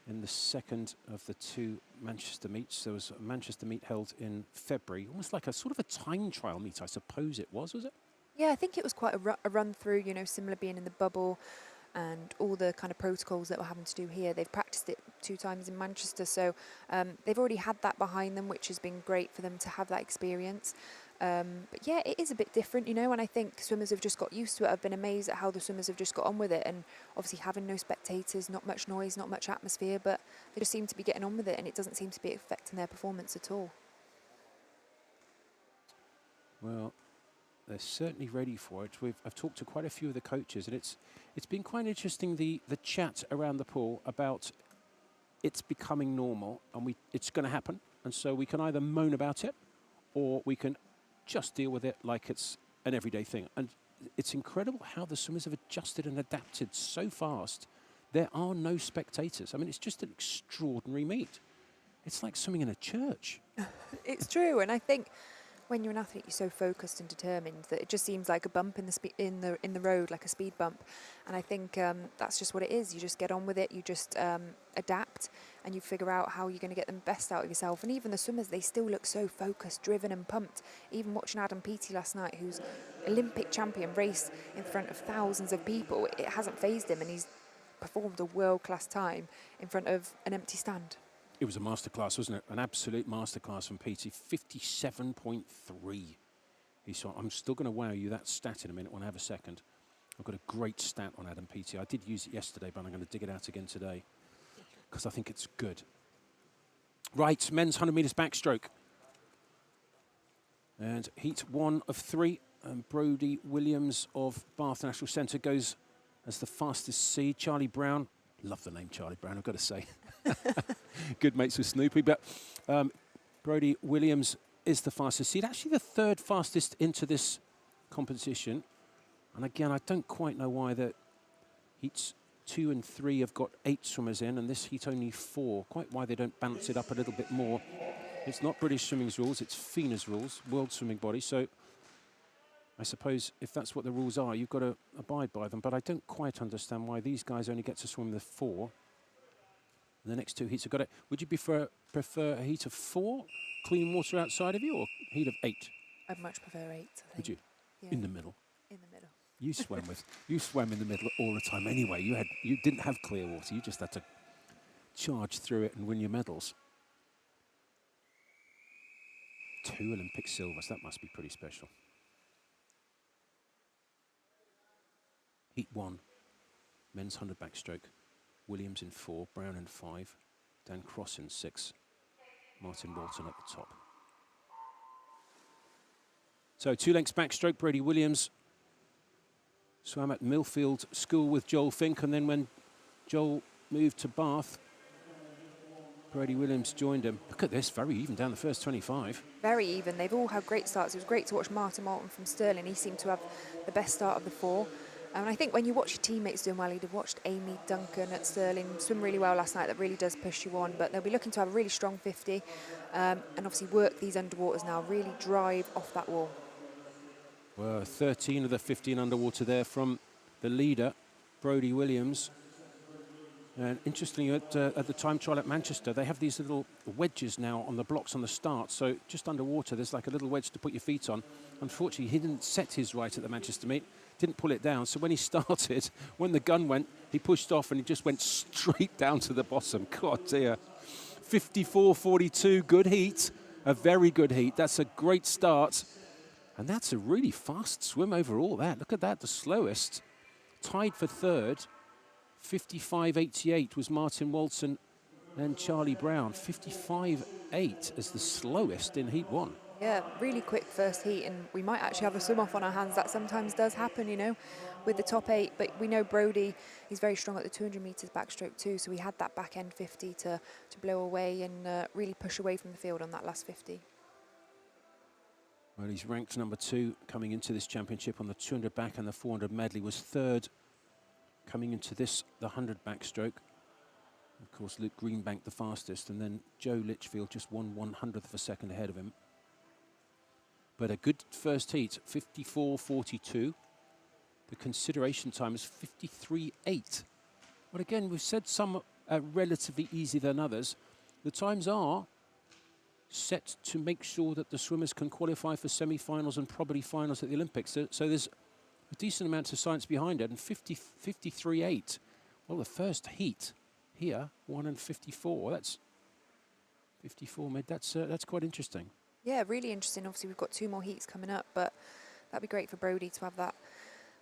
in the second of the 2 Manchester meets. There was a Manchester meet held in February, almost like a sort of a time trial meet, I suppose it was it?
Yeah, I think it was quite a run through, you know, similar being in the bubble and all the kind of protocols that we're having to do here. They've practiced it 2 times in Manchester, so they've already had that behind them, which has been great for them to have that experience. But yeah, it is a bit different, you know, and I think swimmers have just got used to it. I've been amazed at how the swimmers have just got on with it, and obviously having no spectators, not much noise, not much atmosphere, but they just seem to be getting on with it, and it doesn't seem to be affecting their performance at all.
Well, they're certainly ready for it. I've talked to quite a few of the coaches, and it's been quite interesting, the chat around the pool about it's becoming normal, and it's going to happen, and so we can either moan about it or we can just deal with it like it's an everyday thing. And it's incredible how the swimmers have adjusted and adapted so fast. There are no spectators. I mean, it's just an extraordinary meet. It's like swimming in a church.
It's true, and I think when you're an athlete, you're so focused and determined that it just seems like a bump in the road, like a speed bump. And I think that's just what it is. You just get on with it. You just adapt, and you figure out how you're going to get the best out of yourself. And even the swimmers, they still look so focused, driven, and pumped. Even watching Adam Peaty last night, who's Olympic champion, race in front of thousands of people, it hasn't fazed him, and he's performed a world-class time in front of an empty stand.
It was a masterclass, wasn't it? An absolute masterclass from Peaty. 57.3. I'm still going to wow you that stat in a minute when I have a second. I've got a great stat on Adam Peaty. I did use it yesterday, but I'm going to dig it out again today because I think it's good. Right, men's 100 metres backstroke. And heat 1 of 3. And Brodie Williams of Bath National Centre goes as the fastest seed. Charlie Brown. Love the name Charlie Brown, I've got to say. Good mates with Snoopy. But Brodie Williams is the fastest seed. Actually, the 3rd fastest into this competition. And again, I don't quite know why the heats 2 and 3 have got 8 swimmers in, and this heat only 4. Quite why they don't balance it up a little bit more. It's not British Swimming's rules, it's FINA's rules, World Swimming Body. So I suppose if that's what the rules are, you've got to abide by them. But I don't quite understand why these guys only get to swim the 4. And the next 2 heats have got it. Would you prefer a heat of 4, clean water outside of you, or heat of 8?
I'd much prefer 8, I think.
Would you?
Yeah.
In the middle?
In the middle.
You swam in the middle all the time anyway. You didn't have clear water. You just had to charge through it and win your medals. 2 Olympic silvers. That must be pretty special. Heat 1, men's 100 backstroke. Williams in 4, Brown in 5, Dan Cross in 6, Martin Walton at the top. So 2 lengths backstroke, Brodie Williams Swam at Millfield School with Joel Fink, and then when Joel moved to Bath, Brody Williams joined him. Look at this, very even down the first 25.
Very even. They've all had great starts. It was great to watch Martin Moulton from Stirling. He seemed to have the best start of the four. And I think when you watch your teammates doing well, you'd have watched Amy Duncan at Stirling swim really well last night. That really does push you on. But they'll be looking to have a really strong 50 and obviously work these underwaters now, really drive off that wall.
Well, 13 of the 15 underwater there from the leader, Brody Williams. And interestingly, at the time trial at Manchester, they have these little wedges now on the blocks on the start. So just underwater, there's like a little wedge to put your feet on. Unfortunately, he didn't set his right at the Manchester meet, didn't pull it down. So when he started, when the gun went, he pushed off and he just went straight down to the bottom. God dear. 54.42, good heat, a very good heat. That's a great start. And that's a really fast swim overall, that. Look at that, the slowest. Tied for third. 55.88 was Martin Walton and Charlie Brown. 55.8 as the slowest in heat one.
Yeah, really quick first heat, and we might actually have a swim off on our hands. That sometimes does happen, you know, with the top 8. But we know Brody, he's very strong at the 200 metres backstroke too, so he had that back end 50 to blow away and really push away from the field on that last 50.
Well, he's ranked number 2 coming into this championship on the 200 back, and the 400 medley was third coming into this, the 100 backstroke. Of course, Luke Greenbank the fastest, and then Joe Litchfield just 1/100th of a second ahead of him. But a good first heat, 54.42. The consideration time is 53.8. Well, again, we've said some are relatively easier than others. The times are set to make sure that the swimmers can qualify for semi-finals and probably finals at the Olympics. So there's a decent amount of science behind it. And 53.8, well, the first heat here, 1 and 54. That's 54 made. That's quite interesting.
Yeah, really interesting. Obviously, we've got 2 more heats coming up, but that'd be great for Brody to have that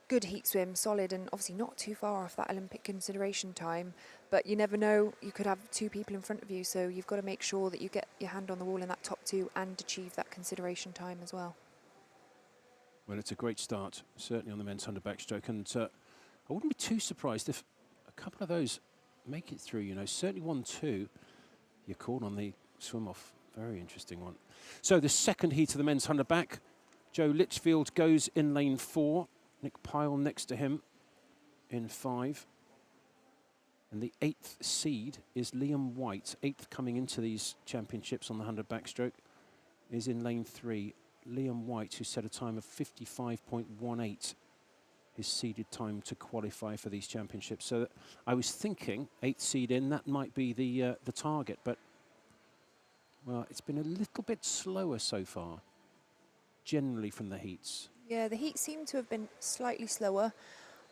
good heat swim, solid, and obviously not too far off that Olympic consideration time. But you never know, you could have 2 people in front of you, so you've got to make sure that you get your hand on the wall in that top 2 and achieve that consideration time as well.
Well, it's a great start, certainly on the men's 100 backstroke, and I wouldn't be too surprised if a couple of those make it through, you know. Certainly 1-2, you're called on the swim-off. Very interesting one. So the second heat of the men's 100 back, Joe Litchfield goes in lane 4. Nick Pyle next to him in 5. And the 8th seed is Liam White, 8th coming into these championships on the 100 backstroke, is in lane 3. Liam White, who set a time of 55.18, his seeded time to qualify for these championships. So I was thinking 8th seed in, that might be the target, but well, it's been a little bit slower so far, generally from the heats.
Yeah, the heats seem to have been slightly slower.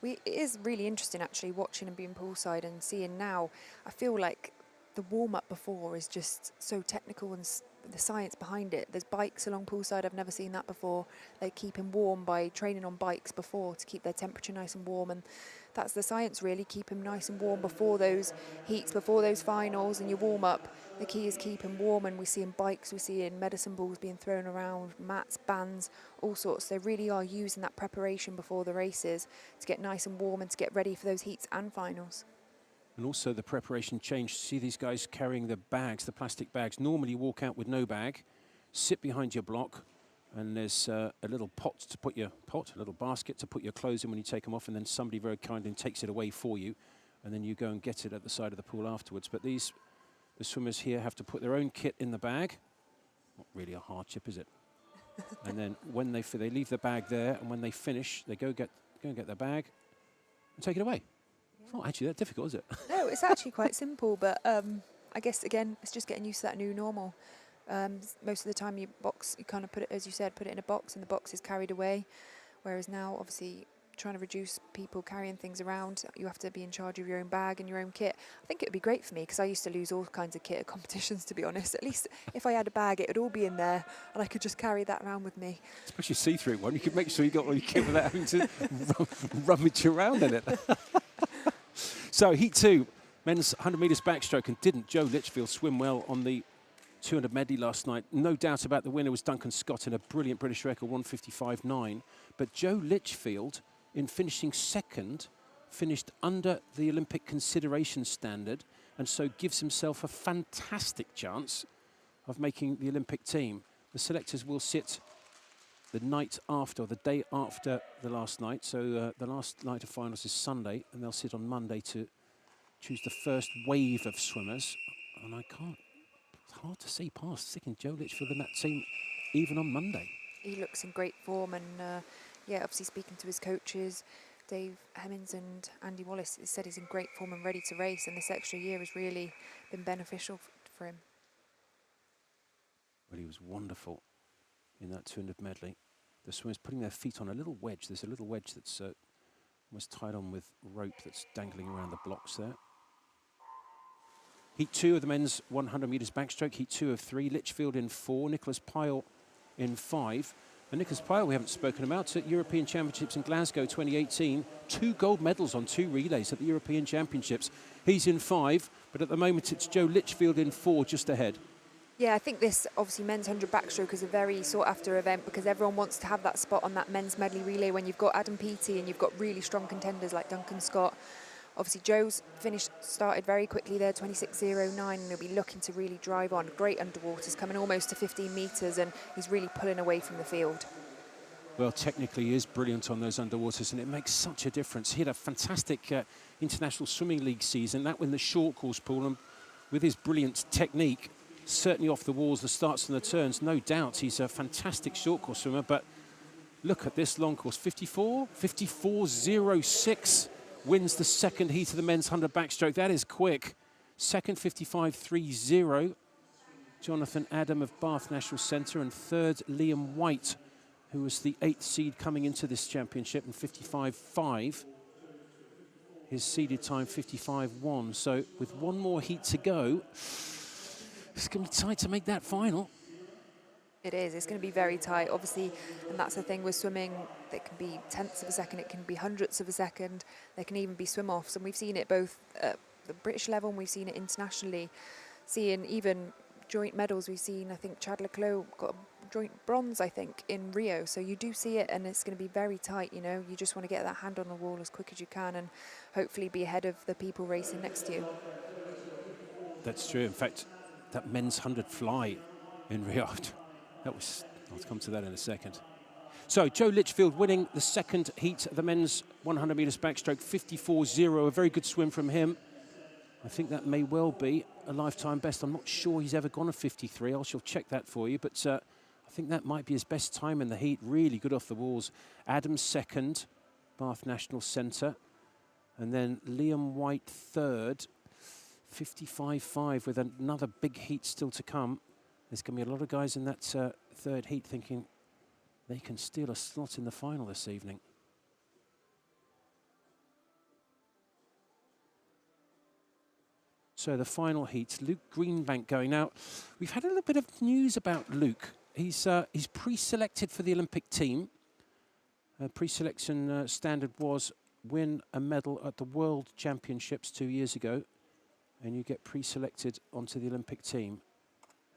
It is really interesting actually watching and being poolside and seeing now. I feel like the warm-up before is just so technical, and the science behind it. There's bikes along poolside. I've never seen that before. They keep him warm by training on bikes before to keep their temperature nice and warm, and that's the science really. Keep him nice and warm before those heats, before those finals, and your warm-up. The key is keep him warm, and we see in bikes, we see in medicine balls being thrown around, mats, bands, all sorts. They really are using that preparation before the races to get nice and warm and to get ready for those heats and finals.
And also the preparation changed. See these guys carrying the bags, the plastic bags. Normally you walk out with no bag, sit behind your block, and there's a little pot to put your a little basket to put your clothes in when you take them off, and then somebody very kindly takes it away for you, and then you go and get it at the side of the pool afterwards. But the swimmers here have to put their own kit in the bag. Not really a hardship, is it? And then when they leave the bag there, and when they finish, they go get their bag and take it away. It's not actually that difficult, is it?
No, it's actually quite simple, but I guess, again, it's just getting used to that new normal. Most of the time you kind of put it, as you said, put it in a box, and the box is carried away, whereas now, obviously, trying to reduce people carrying things around, you have to be in charge of your own bag and your own kit. I think it would be great for me, because I used to lose all kinds of kit at competitions, to be honest. At least if I had a bag, it would all be in there, and I could just carry that around with me.
Especially see-through one. You could make sure you got all your kit without having to rummage around in it. So heat 2, men's 100 metres backstroke, and didn't Joe Litchfield swim well on the 200 medley last night? No doubt about the winner was Duncan Scott in a brilliant British record, 155.9. But Joe Litchfield in finishing second, finished under the Olympic consideration standard, and so gives himself a fantastic chance of making the Olympic team. The selectors will sit the night after, or the day after the last night. So the last night of finals is Sunday, and they'll sit on Monday to choose the first wave of swimmers. And it's hard to see past sticking Joe Litchfield in that team even on Monday.
He looks in great form, and yeah, obviously speaking to his coaches, Dave Hemmings and Andy Wallace, said he's in great form and ready to race, and this extra year has really been beneficial for him.
Well, he was wonderful in that 200 medley. The swimmers putting their feet on a little wedge. There's a little wedge that's almost tied on with rope that's dangling around the blocks there. Heat 2 of the men's 100 metres backstroke. Heat 2 of 3. Litchfield in 4. Nicholas Pyle in 5. And Nicholas Pyle we haven't spoken about at European Championships in Glasgow 2018. 2 gold medals on 2 relays at the European Championships. He's in 5, but at the moment it's Joe Litchfield in 4 just ahead.
Yeah, I think this, obviously, men's 100 backstroke is a very sought-after event because everyone wants to have that spot on that men's medley relay when you've got Adam Peaty and you've got really strong contenders like Duncan Scott. Obviously, Joe's started very quickly there, 26.09, and he'll be looking to really drive on. Great underwaters, coming almost to 15 metres, and he's really pulling away from the field.
Well, technically he is brilliant on those underwaters, and it makes such a difference. He had a fantastic International Swimming League season, that in the short course pool, and with his brilliant technique, certainly off the walls, the starts and the turns, no doubt he's a fantastic short course swimmer. But look at this long course, 54.06 wins the second heat of the men's 100 backstroke. That is quick. Second, 55.30. Jonathan Adam of Bath National Centre, and third, Liam White, who was the 8th seed coming into this championship, in 55.5. His seeded time 55.1. So with one more heat to go, it's going to be tight to make that final.
It is. It's going to be very tight, obviously, and that's the thing with swimming. It can be tenths of a second, it can be hundredths of a second, there can even be swim-offs, and we've seen it both at the British level and we've seen it internationally. Seeing even joint medals, we've seen, I think, Chad Leclos got a joint bronze, I think, in Rio, so you do see it, and it's going to be very tight, you know. You just want to get that hand on the wall as quick as you can and hopefully be ahead of the people racing next to you.
That's true. In fact, that men's 100 fly in Rio, I'll come to that in a second. So Joe Litchfield winning the second heat of the men's 100 metres backstroke, 54.0, a very good swim from him. I think that may well be a lifetime best. I'm not sure he's ever gone a 53. I shall check that for you, but I think that might be his best time in the heat. Really good off the walls. Adams second, Bath National Centre, and then Liam White third, 55.5, with another big heat still to come. There's going to be a lot of guys in that third heat thinking they can steal a slot in the final this evening. So the final heat, Luke Greenbank going. Now, we've had a little bit of news about Luke. He's pre-selected for the Olympic team. Pre-selection standard was win a medal at the World Championships 2 years ago, and you get pre-selected onto the Olympic team.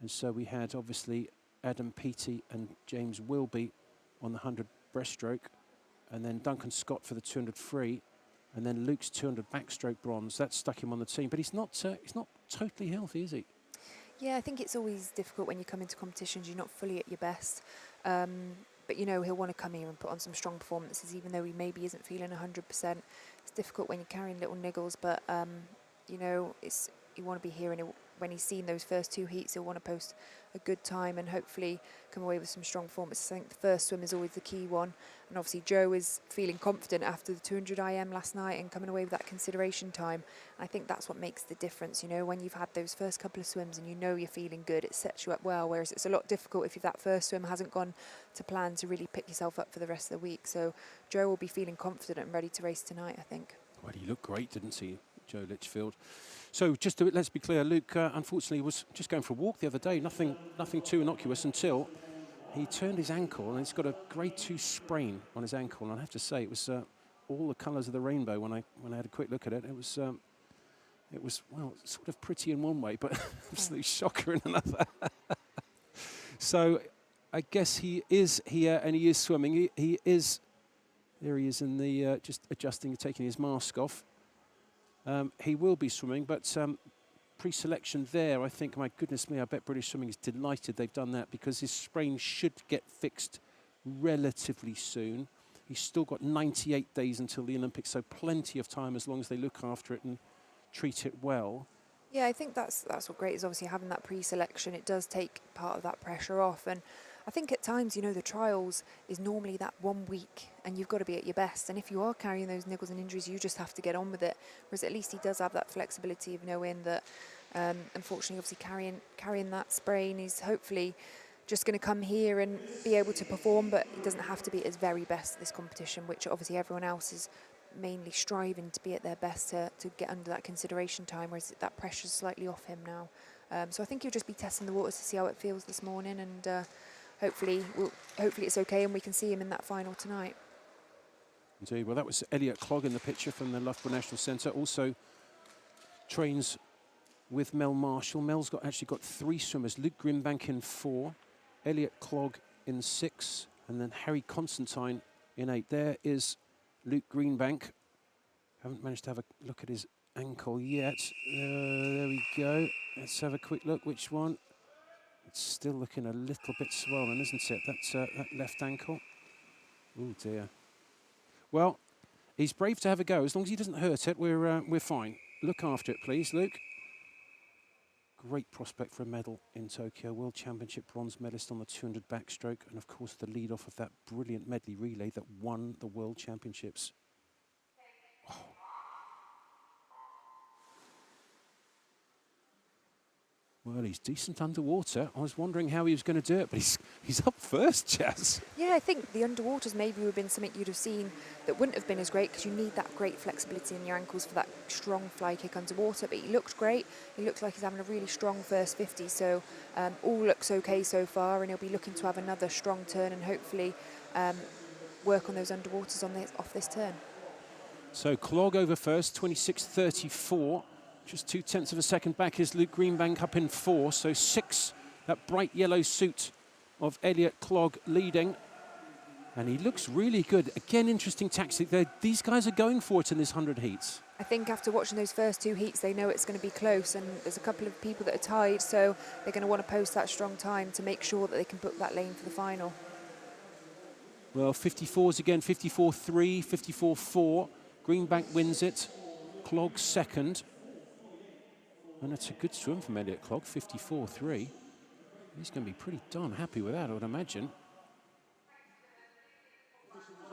And so we had, obviously, Adam Peaty and James Wilby on the 100 breaststroke, and then Duncan Scott for the 200 free, and then Luke's 200 backstroke bronze. That stuck him on the team, but he's not totally healthy, is he?
Yeah, I think it's always difficult when you come into competitions, you're not fully at your best. But, you know, he'll want to come here and put on some strong performances, even though he maybe isn't feeling 100%. It's difficult when you're carrying little niggles, but, you know, you want to be here, and when he's seen those first 2 heats, he'll want to post a good time and hopefully come away with some strong performances. I think the first swim is always the key one, and obviously Joe is feeling confident after the 200 IM last night and coming away with that consideration time. And I think that's what makes the difference, you know, when you've had those first couple of swims and you know you're feeling good, it sets you up well, whereas it's a lot difficult if that first swim hasn't gone to plan to really pick yourself up for the rest of the week. So Joe will be feeling confident and ready to race tonight, I think.
Well, he looked great, didn't he, Joe Litchfield? So let's be clear, Luke unfortunately was just going for a walk the other day, nothing too innocuous, until he turned his ankle, and he's got a grade 2 sprain on his ankle. And I have to say, it was all the colours of the rainbow when I had a quick look at it. It was well, sort of pretty in one way, but absolutely shocker in another. So I guess he is here and he is swimming. He is There he is in the, just adjusting, taking his mask off. He will be swimming, but pre-selection there, I think, my goodness me, I bet British Swimming is delighted they've done that because his sprain should get fixed relatively soon. He's still got 98 days until the Olympics, so plenty of time as long as they look after it and treat it well.
Yeah, I think that's what great is, obviously having that pre-selection. It does take part of that pressure off, and I think at times, you know, the trials is normally that 1 week and you've got to be at your best, and if you are carrying those niggles and injuries, you just have to get on with it. Whereas at least he does have that flexibility of knowing that unfortunately, obviously carrying that sprain, he's hopefully just going to come here and be able to perform, but he doesn't have to be at his very best at this competition, which obviously everyone else is mainly striving to be at their best to get under that consideration time, whereas that pressure's slightly off him now. So I think he'll just be testing the waters to see how it feels this morning, and hopefully it's okay and we can see him in that final tonight.
Indeed. Well, that was Elliot Clogg in the picture from the Loughborough National Centre. Also trains with Mel Marshall. Mel's actually got 3 swimmers. Luke Greenbank in 4, Elliot Clogg in 6, and then Harry Constantine in 8. There is Luke Greenbank. Haven't managed to have a look at his ankle yet. There we go. Let's have a quick look. Which one? It's still looking a little bit swollen, isn't it? That's that left ankle. Oh dear. Well, he's brave to have a go. As long as he doesn't hurt it, we're fine. Look after it, please, Luke. Great prospect for a medal in Tokyo. World Championship bronze medalist on the 200 backstroke, and of course the lead off of that brilliant medley relay that won the World Championships. Oh. Well, he's decent underwater. I was wondering how he was going to do it, but he's up first, Jazz.
Yeah, I think the underwaters maybe would have been something you'd have seen that wouldn't have been as great, because you need that great flexibility in your ankles for that strong fly kick underwater. But he looked great. He looks like he's having a really strong first 50. So all looks okay so far, and he'll be looking to have another strong turn and hopefully work on those underwaters off this turn.
So Clogg over first, 26.34. Just 0.2 of a second back is Luke Greenbank up in 4. So 6, that bright yellow suit of Elliot Clogg leading. And he looks really good. Again, interesting tactic there. These guys are going for it in this 100 heats.
I think after watching those first 2 heats, they know it's going to be close, and there's a couple of people that are tied, so they're going to want to post that strong time to make sure that they can book that lane for the final.
Well, 54s again, 54.3, 54.4. Greenbank wins it. Clogg second. And it's a good swim from Elliot Clogg, 54.3. He's going to be pretty darn happy with that, I would imagine.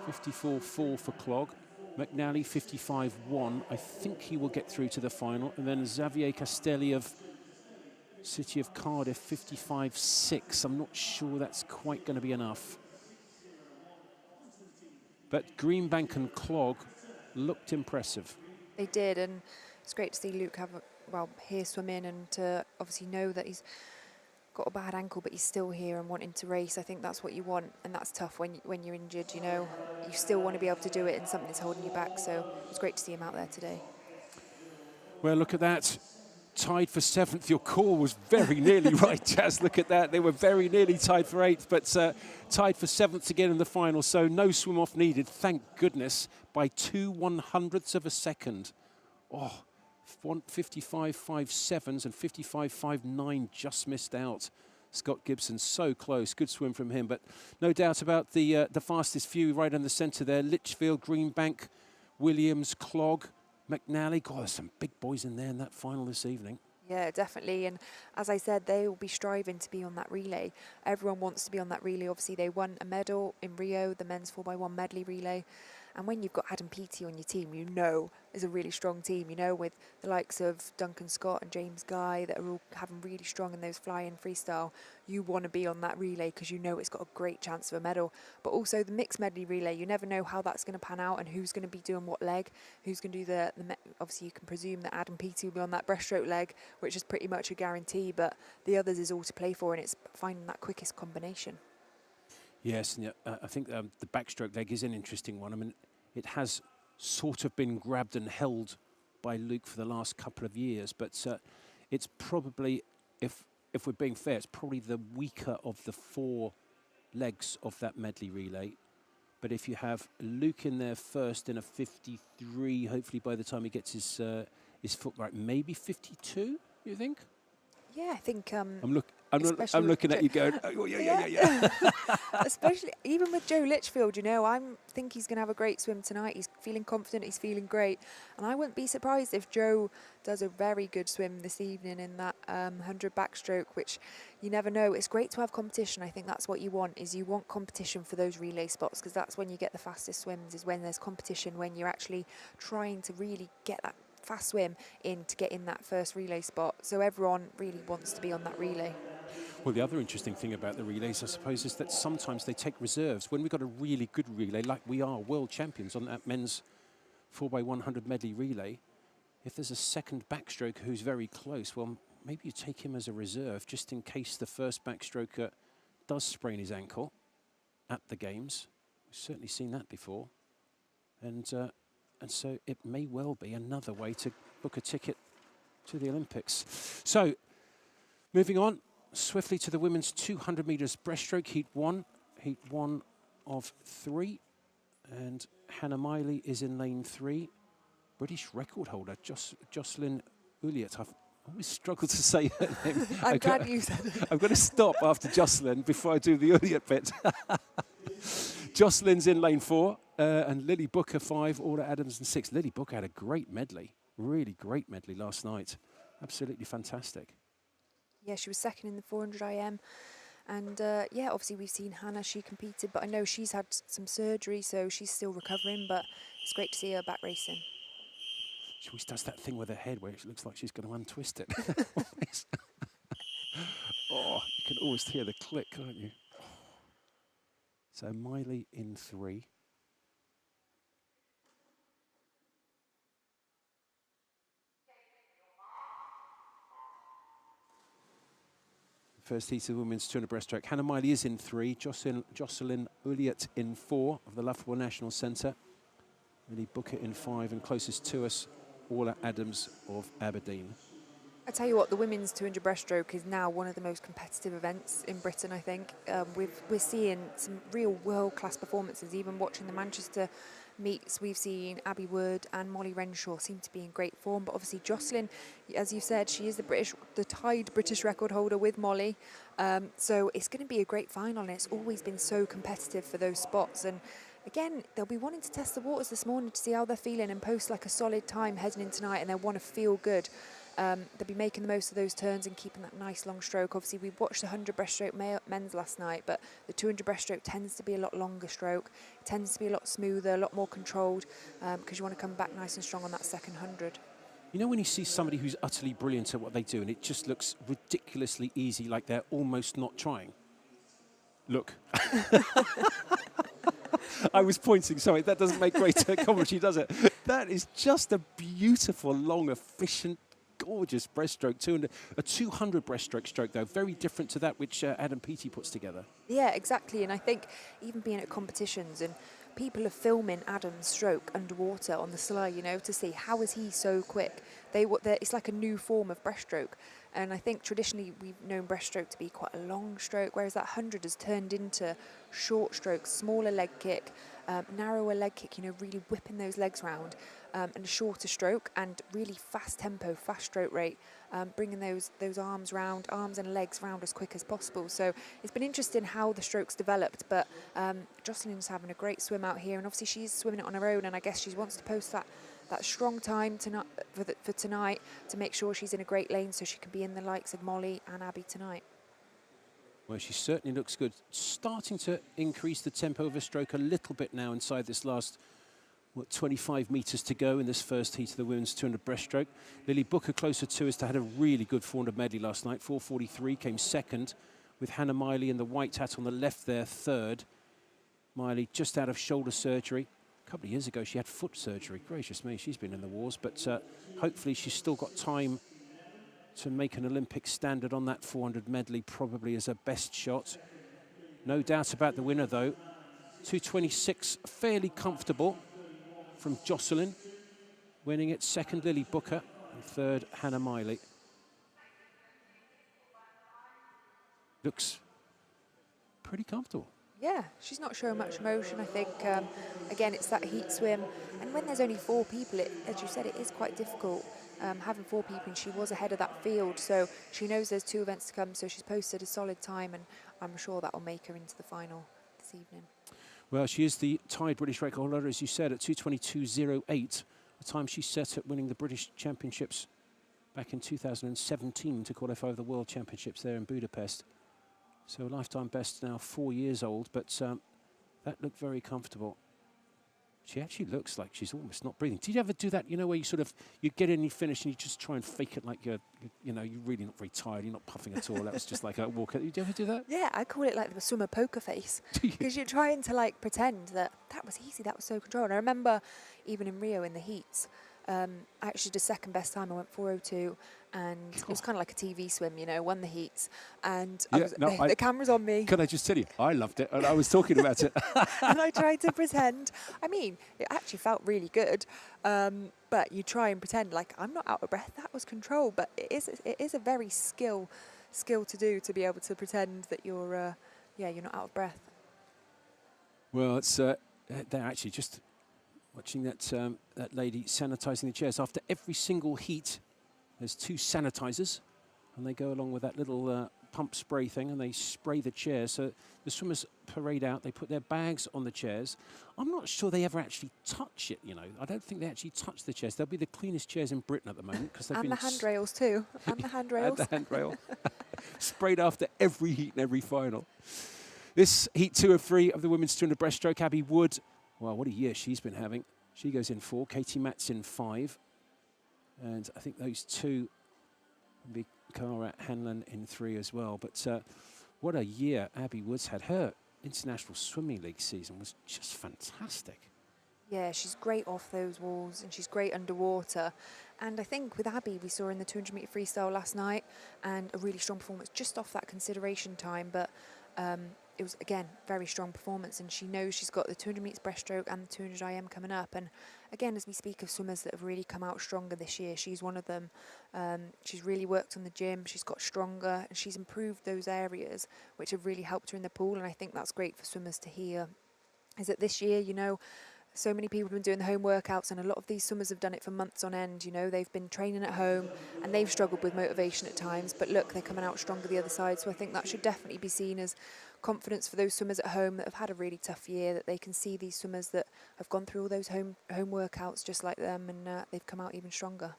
54.4 for Clogg. McNally, 55.1. I think he will get through to the final. And then Xavier Castelli of City of Cardiff, 55.6. I'm not sure that's quite going to be enough. But Greenbank and Clogg looked impressive.
They did, and it's great to see Luke here swimming, and to obviously know that he's got a bad ankle, but he's still here and wanting to race. I think that's what you want, and that's tough when you're injured. You know, you still want to be able to do it, and something that's holding you back. So it's great to see him out there today.
Well, look at that. Tied for 7th. Your call was very nearly right, Jazz. Look at that. They were very nearly tied for 8th, but tied for 7th again in the final. So no swim off needed, thank goodness, by 2/100ths of a second. Oh, 55.57s and 55.59 just missed out. Scott Gibson so close. Good swim from him, but no doubt about the fastest few right in the centre there. Litchfield, Greenbank, Williams, Clogg, McNally. God, there's some big boys in there in that final this evening.
Yeah, definitely. And as I said, they will be striving to be on that relay. Everyone wants to be on that relay. Obviously, they won a medal in Rio, the men's 4x1 medley relay. And when you've got Adam Peaty on your team, you know is a really strong team, you know, with the likes of Duncan Scott and James Guy that are all having really strong in those fly-in freestyle. You want to be on that relay because you know it's got a great chance of a medal. But also the mixed medley relay, you never know how that's going to pan out and who's going to be doing what leg, who's going to do obviously you can presume that Adam Peaty will be on that breaststroke leg, which is pretty much a guarantee, but the others is all to play for, and it's finding that quickest combination.
Yes, and I think the backstroke leg is an interesting one. I mean, it has sort of been grabbed and held by Luke for the last couple of years, but it's probably, if we're being fair, it's probably the weaker of the 4 legs of that medley relay. But if you have Luke in there first in a 53, hopefully by the time he gets his foot right, maybe 52, you think?
Yeah, I think.
I'm looking at you going, oh, yeah.
Especially even with Joe Litchfield, you know, I think he's going to have a great swim tonight. He's feeling confident, he's feeling great. And I wouldn't be surprised if Joe does a very good swim this evening in that 100 backstroke, which you never know. It's great to have competition. I think that's what you want, is you want competition for those relay spots, because that's when you get the fastest swims, is when there's competition, when you're actually trying to really get that fast swim in to get in that first relay spot. So everyone really wants to be on that relay.
Well, the other interesting thing about the relays, I suppose, is that sometimes they take reserves. When we've got a really good relay, like we are world champions on that men's 4x100 medley relay, if there's a second backstroker who's very close, well, maybe you take him as a reserve just in case the first backstroker does sprain his ankle at the games. We've certainly seen that before. And so it may well be another way to book a ticket to the Olympics. So, moving on swiftly to the women's 200 metres breaststroke, heat one of 3. And Hannah Miley is in lane 3. British record holder, Jocelyn Uliet. I've always struggled to say her name.
I'm glad you said it.
I've got to stop after Jocelyn before I do the Uliet bit. Jocelyn's in lane 4, and Lily Booker 5, Orla Adams in 6. Lily Booker had a great medley, really great medley last night. Absolutely fantastic.
Yeah, she was second in the 400 IM. And yeah, obviously we've seen Hannah, she competed, but I know she's had some surgery, so she's still recovering, but it's great to see her back racing.
She always does that thing with her head where it looks like she's going to untwist it. Oh, you can always hear the click, can't you? So Miley in 3. First heat of the women's 200 breaststroke. Hannah Miley is in 3. Jocelyn Uliet in 4 of the Loughborough National Centre. Lily Booker in 5, and closest to us, Orla Adams of Aberdeen.
I tell you what, the women's 200 breaststroke is now one of the most competitive events in Britain, I think. We're seeing some real world-class performances. Even watching the Manchester meets, we've seen Abby Wood and Molly Renshaw seem to be in great form. But obviously Jocelyn, as you said, she is the tied British record holder with Molly. So it's going to be a great final, and it's always been so competitive for those spots. And again, they'll be wanting to test the waters this morning to see how they're feeling and post like a solid time heading in tonight, and they'll want to feel good. They'll be making the most of those turns and keeping that nice long stroke. Obviously, we watched the 100 breaststroke men's last night, but the 200 breaststroke tends to be a lot longer stroke. It tends to be a lot smoother, a lot more controlled, because you want to come back nice and strong on that second 100.
You know when you see somebody who's utterly brilliant at what they do and it just looks ridiculously easy, like they're almost not trying? Look. I was pointing, sorry, that doesn't make great commentary, does it? That is just a beautiful, long, efficient, gorgeous breaststroke. A 200 breaststroke stroke, though, very different to that which Adam Peaty puts together. Yeah,
exactly. And I think even being at competitions and people are filming Adam's stroke underwater on the slide, you know, to see how is he so quick. It's like a new form of breaststroke. And I think traditionally we've known breaststroke to be quite a long stroke, whereas that 100 has turned into short strokes, smaller leg kick, narrower leg kick, you know, really whipping those legs round, and a shorter stroke and really fast tempo, fast stroke rate, bringing those arms and legs round as quick as possible. So it's been interesting how the strokes developed, but Jocelyn's having a great swim out here, and obviously she's swimming it on her own, and I guess she wants to post that strong time for tonight to make sure she's in a great lane so she can be in the likes of Molly and Abby tonight.
Well, she certainly looks good. Starting to increase the tempo of her stroke a little bit now inside this last 25 metres to go in this first heat of the women's 200 breaststroke. Lily Booker closer to us, had a really good 400 medley last night. 4:43, came second, with Hannah Miley in the white hat on the left there, third. Miley just out of shoulder surgery. A couple of years ago she had foot surgery. Gracious me, she's been in the wars, but hopefully she's still got time to make an Olympic standard on that 400 medley, probably as her best shot. No doubt about the winner though. 2:26, fairly comfortable from Jocelyn, winning it. Second, Lily Booker, and third, Hannah Miley. Looks pretty comfortable.
Yeah, she's not showing much emotion. I think, again, it's that heat swim. And when there's only 4 people, as you said, it is quite difficult having 4 people, and she was ahead of that field. So she knows there's 2 events to come, so she's posted a solid time, and I'm sure that will make her into the final this evening.
Well, she is the tied British record holder, as you said, at 2:22.08, the time she set at winning the British Championships back in 2017 to qualify for the World Championships there in Budapest. So a lifetime best now 4 years old, but that looked very comfortable. She actually looks like she's almost not breathing. Did you ever do that, you know, where you sort of, you get in, you finish, and you just try and fake it like you're really not very tired, you're not puffing at all. That was just like a walk. Did you ever do that?
Yeah, I call it like the swimmer poker face, because you're trying to like pretend that was easy, that was so controlled. And I remember even in Rio in the heats, I actually did second best time. I went 4:02, and it was kind of like a TV swim, you know, won the heats, and the camera's on me.
Can I just tell you, I loved it, and I was talking about it.
And I tried to pretend. I mean, it actually felt really good, but you try and pretend like I'm not out of breath. That was control, but it is a very skill to do, to be able to pretend that you're not out of breath.
Well, it's they're actually just watching that lady sanitising the chairs. After every single heat, there's 2 sanitisers, and they go along with that little pump spray thing, and they spray the chairs. So the swimmers parade out, they put their bags on the chairs. I'm not sure they ever actually touch it, you know. I don't think they actually touch the chairs. They'll be the cleanest chairs in Britain at the moment.
And the handrails too. And the handrails.
And the handrail. Sprayed after every heat and every final. This heat 2 of 3 of the women's 200 breaststroke, Abby Wood. Well, what a year she's been having. She goes in 4, Katie Matz in 5. And I think those 2 will be Cara Hanlon in 3 as well. But what a year Abby Wood's had. Her International Swimming League season was just fantastic.
Yeah, she's great off those walls, and she's great underwater. And I think with Abby, we saw in the 200-metre freestyle last night, and a really strong performance just off that consideration time. But it was, again, very strong performance, and she knows she's got the 200 metres breaststroke and the 200 IM coming up. And again, as we speak of swimmers that have really come out stronger this year, she's one of them. She's really worked on the gym, she's got stronger, and she's improved those areas which have really helped her in the pool. And I think that's great for swimmers to hear, is that this year, you know, so many people have been doing the home workouts, and a lot of these swimmers have done it for months on end. You know, they've been training at home, and they've struggled with motivation at times, but look, they're coming out stronger the other side. So I think that should definitely be seen as confidence for those swimmers at home that have had a really tough year, that they can see these swimmers that have gone through all those home workouts just like them, and they've come out even stronger.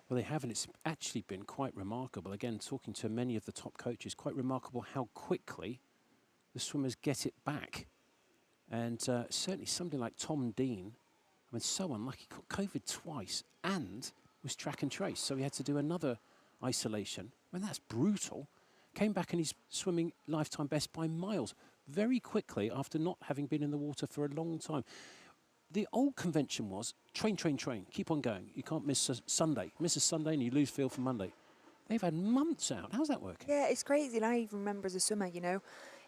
Well, they have, and it's actually been quite remarkable. Again, talking to many of the top coaches, quite remarkable how quickly the swimmers get it back. And certainly somebody like Tom Dean, I mean, so unlucky, caught COVID twice and was track and trace. So he had to do another isolation. I mean, that's brutal. Came back and he's swimming lifetime best by miles very quickly after not having been in the water for a long time. The old convention was train, train, train, keep on going. You can't miss a Sunday. Miss a Sunday and you lose feel for Monday. They've had months out. How's that working?
Yeah, it's crazy. And I even remember as a swimmer, you know,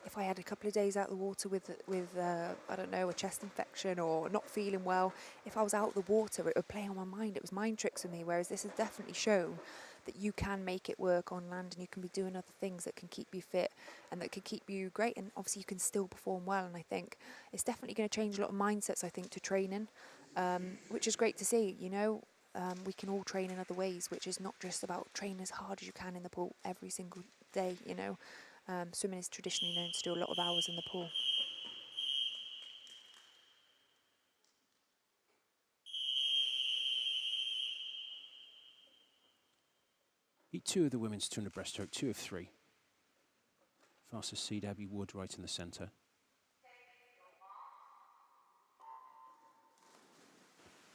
if I had a couple of days out of the water with I don't know, a chest infection or not feeling well, if I was out of the water, it would play on my mind. It was mind tricks for me, whereas this has definitely shown that you can make it work on land, and you can be doing other things that can keep you fit and that can keep you great, and obviously you can still perform well. And I think it's definitely going to change a lot of mindsets, I think, to training, which is great to see. You know, we can all train in other ways, which is not just about training as hard as you can in the pool every single day, you know. Swimming is traditionally known to do a lot of hours in the pool.
Heat 2 of the women's 200 breaststroke, 2 of 3. Fastest seed, Abby Wood, right in the centre.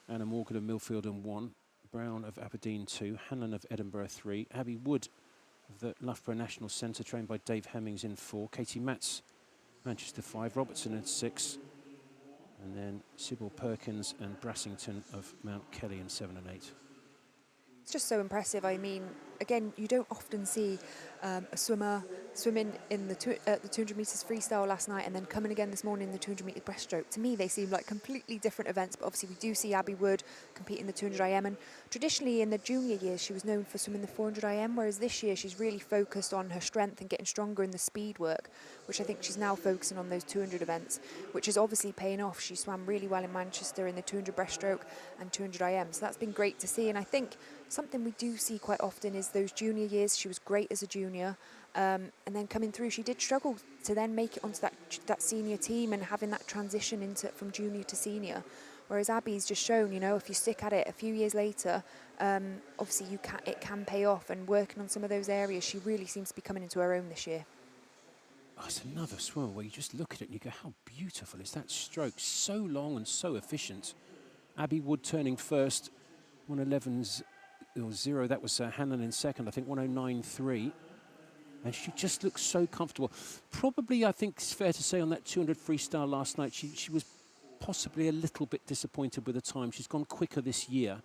Anna Morgan of Millfield 1, Brown of Aberdeen 2, Hanlon of Edinburgh 3, Abby Wood of the Loughborough National Centre, trained by Dave Hemmings in 4, Katie Matz, Manchester 5, Robertson in 6, and then Sybil Perkins and Brassington of Mount Kelly in 7 and 8.
It's just so impressive. I mean, again, you don't often see a swimmer swimming in the 200 metres freestyle last night and then coming again this morning in the 200 metre breaststroke. To me, they seem like completely different events, but obviously we do see Abby Wood compete in the 200 IM, and traditionally in the junior years she was known for swimming the 400 IM, whereas this year she's really focused on her strength and getting stronger in the speed work, which I think she's now focusing on those 200 events, which is obviously paying off. She swam really well in Manchester in the 200 breaststroke and 200 IM, so that's been great to see. And I think something we do see quite often is those junior years. She was great as a junior, and then coming through, she did struggle to then make it onto that senior team and having that transition into from junior to senior. Whereas Abby's just shown, you know, if you stick at it a few years later, obviously it can pay off. And working on some of those areas, she really seems to be coming into her own this year.
Oh, it's another swim where you just look at it and you go, how beautiful is that stroke? So long and so efficient. Abby Wood turning first, 1:11.0. That was Hannon in second, I think 1:09.3. And she just looks so comfortable. Probably, I think it's fair to say, on that 200 freestyle last night, she was possibly a little bit disappointed with the time. She's gone quicker this year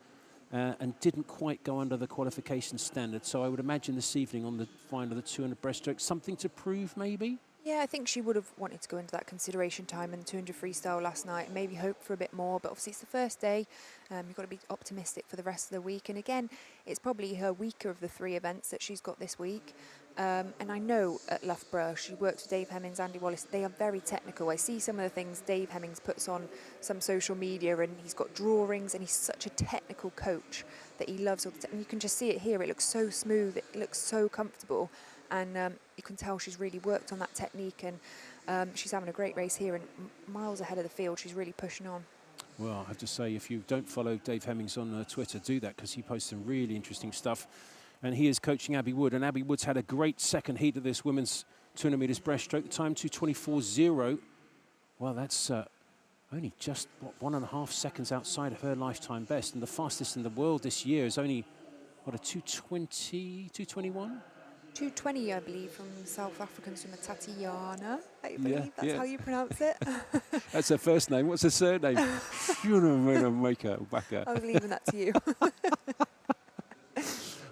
and didn't quite go under the qualification standard. So I would imagine this evening on the final of the 200 breaststroke, something to prove maybe?
Yeah, I think she would have wanted to go into that consideration time in 200 freestyle last night and maybe hope for a bit more. But obviously it's the first day. You've got to be optimistic for the rest of the week. And again, it's probably her weaker of the three events that she's got this week. And I know at Loughborough, she works with Dave Hemmings, Andy Wallace. They are very technical. I see some of the things Dave Hemmings puts on some social media, and he's got drawings, and he's such a technical coach that he loves all the and you can just see it here. It looks so smooth. It looks so comfortable. And you can tell she's really worked on that technique, and she's having a great race here and miles ahead of the field. She's really pushing on.
Well, I have to say, if you don't follow Dave Hemmings on Twitter, do that, because he posts some really interesting stuff. And he is coaching Abby Wood, and Abby Wood's had a great second heat of this women's 200 metres breaststroke. The time 2:24.0. Well, that's only just, what, 1.5 seconds outside of her lifetime best. And the fastest in the world this year is only, what, a 2:20, 2:21?
2:20, I believe, from South African swimmer Tatiana. I believe that's how you pronounce it.
That's her first name. What's her surname?
I was leaving that to you.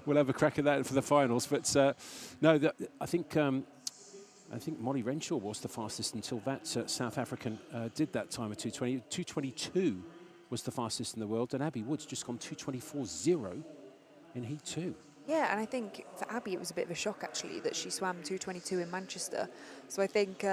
We'll have a crack at that for the finals. But no, I think Molly Renshaw was the fastest until that South African did that time of 2:20. 2:22 was the fastest in the world, and Abby Wood's just gone 2:24.0 in Heat 2.
Yeah, and I think for Abby it was a bit of a shock actually that she swam 2:22 in Manchester. So I think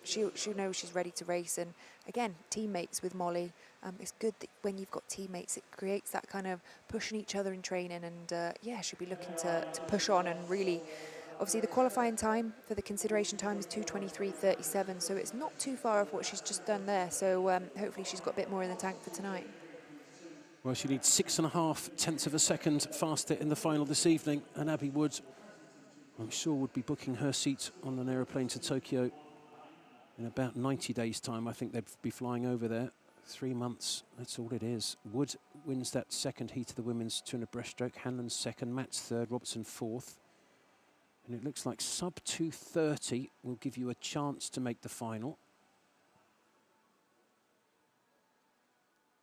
she knows she's ready to race. And again, teammates with Molly. It's good that when you've got teammates, it creates that kind of pushing each other in training. And yeah, she'll be looking to push on and really. Obviously, the qualifying time for the consideration time is 2:23.37, so it's not too far off what she's just done there. So hopefully she's got a bit more in the tank for tonight.
Well, she needs 6.5 tenths of a second faster in the final this evening, and Abby Wood, I'm sure, would be booking her seat on an aeroplane to Tokyo in about 90 days' time. I think they'd be flying over there. 3 months, that's all it is. Wood wins that second heat of the women's 200 breaststroke. Hanlon second, Matt's third, Robertson fourth. And it looks like sub 2:30 will give you a chance to make the final.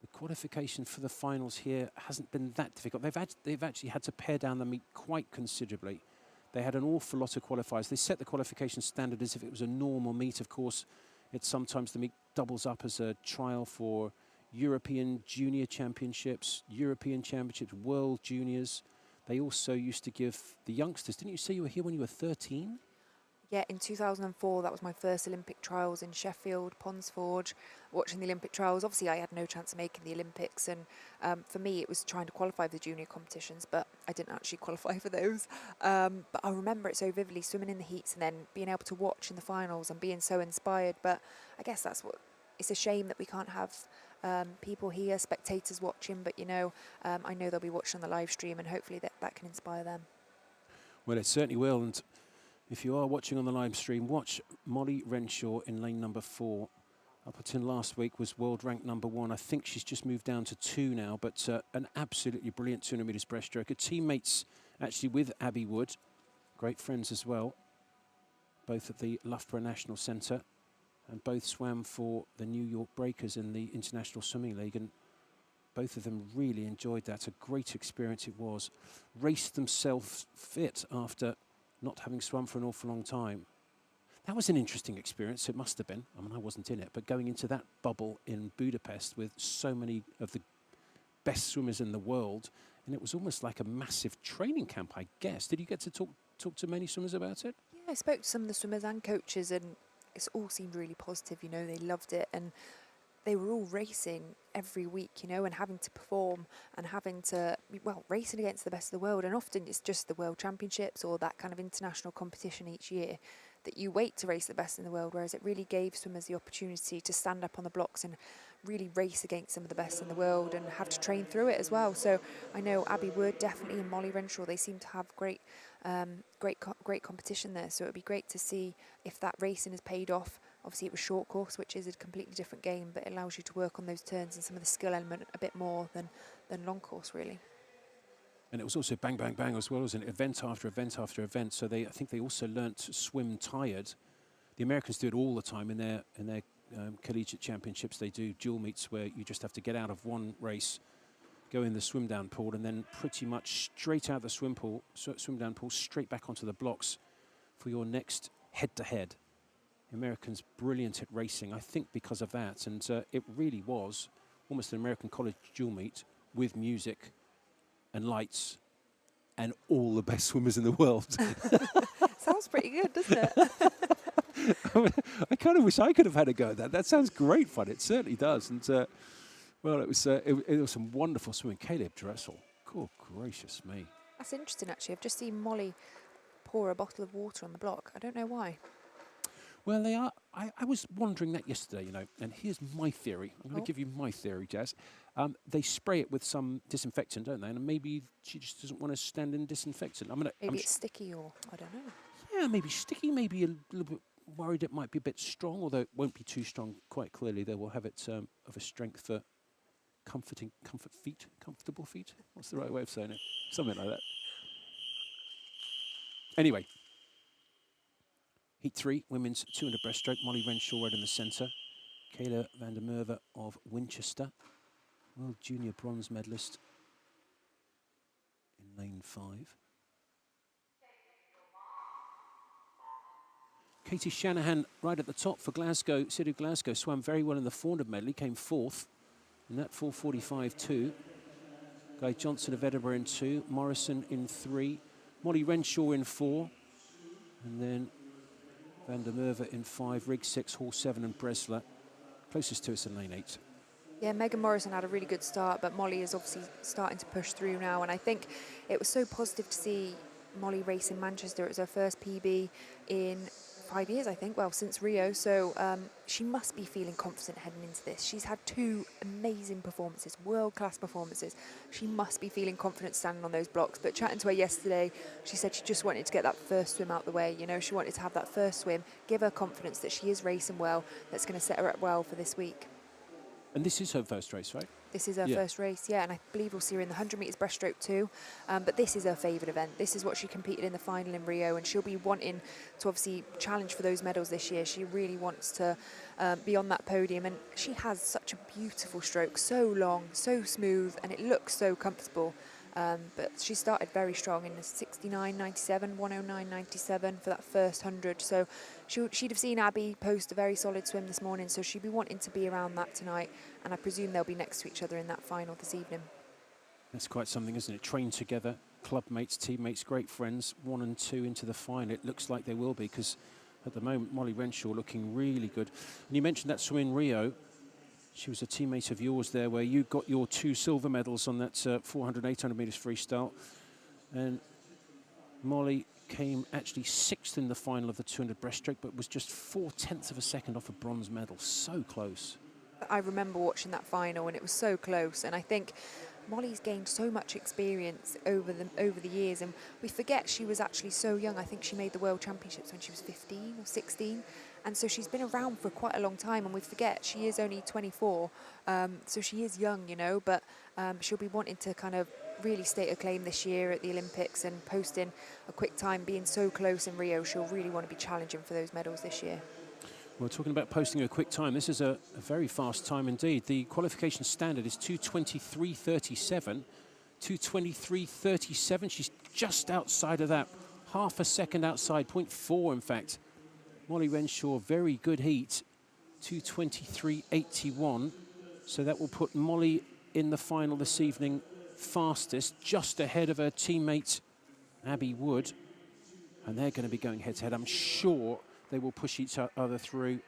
The qualification for the finals here hasn't been that difficult. They've actually had to pare down the meet quite considerably. They had an awful lot of qualifiers. They set the qualification standard as if it was a normal meet. Of course, it's sometimes the meet doubles up as a trial for European Junior Championships, European Championships, World Juniors. They also used to give the youngsters. Didn't you say you were here when you were 13?
Yeah, in 2004, that was my first Olympic trials in Sheffield, Ponsforge, watching the Olympic trials. Obviously, I had no chance of making the Olympics, and for me, it was trying to qualify for the junior competitions, but I didn't actually qualify for those. But I remember it so vividly, swimming in the heats and then being able to watch in the finals and being so inspired. But I guess that's what, it's a shame that we can't have people here, spectators watching, but you know, I know they'll be watching on the live stream, and hopefully that can inspire them.
Well, it certainly will. And if you are watching on the live stream, watch Molly Renshaw in lane number 4. Up until last week was world ranked number 1. I think she's just moved down to 2 now, but an absolutely brilliant 200 metres breaststroke. Her teammates actually with Abby Wood, great friends as well, both at the Loughborough National Centre, and both swam for the New York Breakers in the International Swimming League, and both of them really enjoyed that. A great experience it was. Raced themselves fit after not having swum for an awful long time. That was an interesting experience. It must have been. I mean, I wasn't in it, but going into that bubble in Budapest with so many of the best swimmers in the world, and it was almost like a massive training camp, I guess. Did you get to talk to many swimmers about it?
Yeah, I spoke to some of the swimmers and coaches, and it's all seemed really positive. You know, they loved it, and they were all racing every week, you know, and having to perform and having to, well, racing against the best of the world. And often it's just the World Championships or that kind of international competition each year that you wait to race the best in the world, whereas it really gave swimmers the opportunity to stand up on the blocks and really race against some of the best in the world and have to train through it as well. So I know Abby Wood definitely and Molly Renshaw, they seem to have great competition there. So it would be great to see if that racing has paid off. Obviously it was short course, which is a completely different game, but it allows you to work on those turns and some of the skill element a bit more than long course, really.
And it was also bang, bang, bang as well, wasn't it? Event after event after event. So I think they also learnt to swim tired. The Americans do it all the time in their collegiate championships. They do dual meets where you just have to get out of one race, go in the swim down pool, and then pretty much straight out of the swim down pool, straight back onto the blocks for your next head-to-head. The Americans brilliant at racing, I think, because of that. And it really was almost an American college dual meet with music and lights and all the best swimmers in the world.
Sounds pretty good, doesn't it?
I kind of wish I could have had a go at that. That sounds great fun. It certainly does. And well, it was some wonderful swimming. Caleb Dressel. Good gracious me.
That's interesting, actually. I've just seen Molly pour a bottle of water on the block. I don't know why.
Well, they are. I was wondering that yesterday, you know, and here's my theory. I'm going to give you my theory, Jazz. They spray it with some disinfectant, don't they? And maybe she just doesn't want to stand in disinfectant.
Maybe it's sticky, or I don't know.
Yeah, maybe sticky, maybe a little bit worried it might be a bit strong, although it won't be too strong quite clearly. They will have it of a strength for comfortable feet. What's the right way of saying it? Something like that. Anyway. Heat 3, women's 200 breaststroke. Molly Renshaw right in the centre. Kayla van der Merwe of Winchester, World Junior bronze medalist in lane 5. Katie Shanahan right at the top for Glasgow. City of Glasgow swam very well in the 400 medley, came 4th in that 4:45.2. Guy Johnson of Edinburgh in 2, Morrison in 3, Molly Renshaw in 4, and then Van der Merwe in 5, Rig 6, Hall 7 and Bresler. Closest to us in lane 8.
Yeah, Megan Morrison had a really good start, but Molly is obviously starting to push through now. And I think it was so positive to see Molly race in Manchester. It was her first PB in 5 years, I think, well, since Rio. So she must be feeling confident heading into this. She's had 2 amazing performances, world-class performances. She must be feeling confident standing on those blocks. But chatting to her yesterday, she said she just wanted to get that first swim out the way. You know, she wanted to have that first swim, give her confidence that she is racing well, that's going to set her up well for this week.
And this is her first race, right?
This is her first race, yeah, and I believe we'll see her in the 100 metres breaststroke too. But this is her favourite event. This is what she competed in the final in Rio, and she'll be wanting to obviously challenge for those medals this year. She really wants to be on that podium, and she has such a beautiful stroke, so long, so smooth, and it looks so comfortable. But she started very strong in the 69.97, 109.97 for that first 100. So she'd have seen Abby post a very solid swim this morning, so she'd be wanting to be around that tonight. And I presume they'll be next to each other in that final this evening.
That's quite something, isn't it? Trained together, club mates, teammates, great friends, 1 and 2 into the final. It looks like they will be, because at the moment, Molly Renshaw looking really good. And you mentioned that swim in Rio. She was a teammate of yours there, where you got your 2 silver medals on that 400, 800 metres freestyle. And Molly came actually 6th in the final of the 200 breaststroke, but was just 0.4 of a second off a bronze medal. So close.
I remember watching that final, and it was so close. And I think Molly's gained so much experience over the years, and we forget she was actually so young. I think she made the World Championships when she was 15 or 16. And so she's been around for quite a long time, and we forget she is only 24, so she is young, you know, but she'll be wanting to kind of really state her claim this year at the Olympics and posting a quick time, being so close in Rio. She'll really want to be challenging for those medals this year.
We're talking about posting a quick time. This is a very fast time indeed. The qualification standard is 2:23.37. 2:23.37. She's just outside of that. Half a second outside, 0.4 in fact. Molly Renshaw, very good heat. 2:23.81. So that will put Molly in the final this evening fastest, just ahead of her teammate Abby Wood. And they're going to be going head-to-head. I'm sure they will push each other through.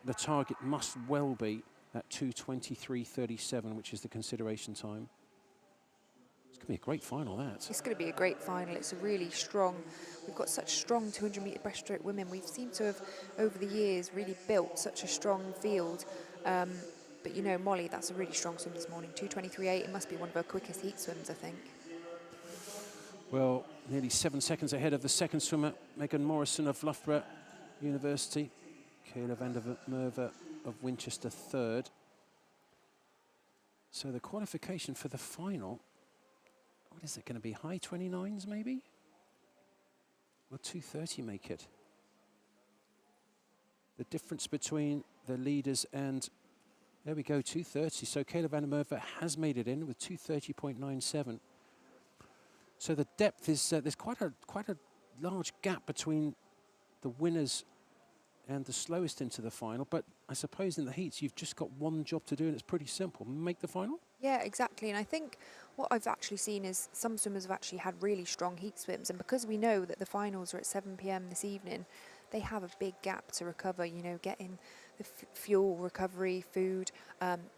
The target must well be that 2:23.37, which is the consideration time. It's going to be a great final, that.
It's going to be a great final. It's a really strong, we've got such strong 200-metre breaststroke women. We've seemed to have, over the years, really built such a strong field. But, you know, Molly, that's a really strong swim this morning. 2:23.8, it must be one of her quickest heat swims, I think.
Well, nearly 7 seconds ahead of the second swimmer, Megan Morrison of Loughborough University. Kayla van der Merwe of Winchester third. So the qualification for the final, what is it going to be? High 29s maybe? Will 2:30 make it? The difference between the leaders and, there we go, 2:30. So Kayla van der Merwe has made it in with 2:30.97. So the depth is, there's quite a large gap between the winners and the slowest into the final. But I suppose in the heats, you've just got one job to do, and it's pretty simple. Make the final?
Yeah, exactly. And I think what I've actually seen is some swimmers have actually had really strong heat swims. And because we know that the finals are at 7 p.m. this evening, they have a big gap to recover, you know, getting the fuel, recovery, food,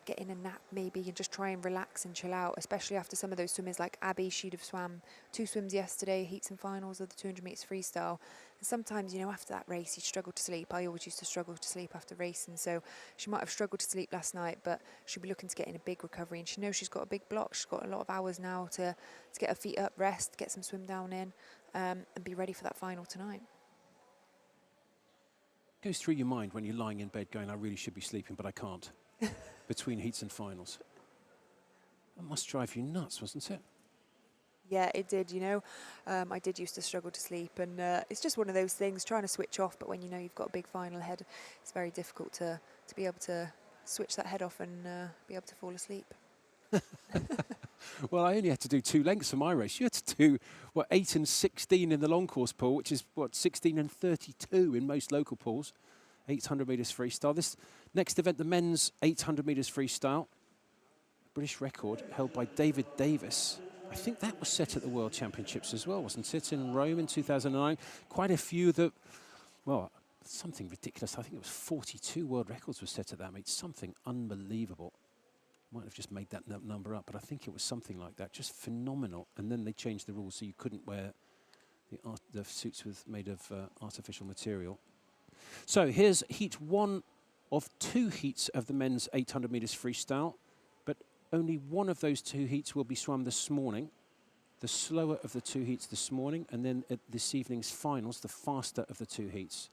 getting a nap maybe, and just try and relax and chill out, especially after some of those swimmers like Abby. She'd have swam 2 swims yesterday, heats and finals of the 200 metres freestyle. And sometimes, you know, after that race, you struggle to sleep. I always used to struggle to sleep after racing, so she might have struggled to sleep last night, but she'll be looking to get in a big recovery, and she knows she's got a big block. She's got a lot of hours now to get her feet up, rest, get some swim down in, and be ready for that final tonight.
Goes through your mind when you're lying in bed going, I really should be sleeping, but I can't, between heats and finals. That must drive you nuts, wasn't it?
Yeah, it did, you know. I did used to struggle to sleep, and it's just one of those things, trying to switch off, but when you know you've got a big final ahead, it's very difficult to be able to switch that head off and be able to fall asleep.
Well, I only had to do 2 lengths for my race. You had to do, 8 and 16 in the long course pool, which is, 16 and 32 in most local pools. 800 metres freestyle. This next event, the men's 800 metres freestyle. British record held by David Davis. I think that was set at the World Championships as well, wasn't it, in Rome in 2009? Quite a few that, well, something ridiculous. I think it was 42 world records were set at that meet. Something unbelievable. Might have just made that number up, but I think it was something like that. Just phenomenal. And then they changed the rules so you couldn't wear the suits made of artificial material. So here's heat 1 of 2 heats of the men's 800 metres freestyle, but only one of those 2 heats will be swum this morning. The slower of the 2 heats this morning, and then at this evening's finals, the faster of the 2 heats.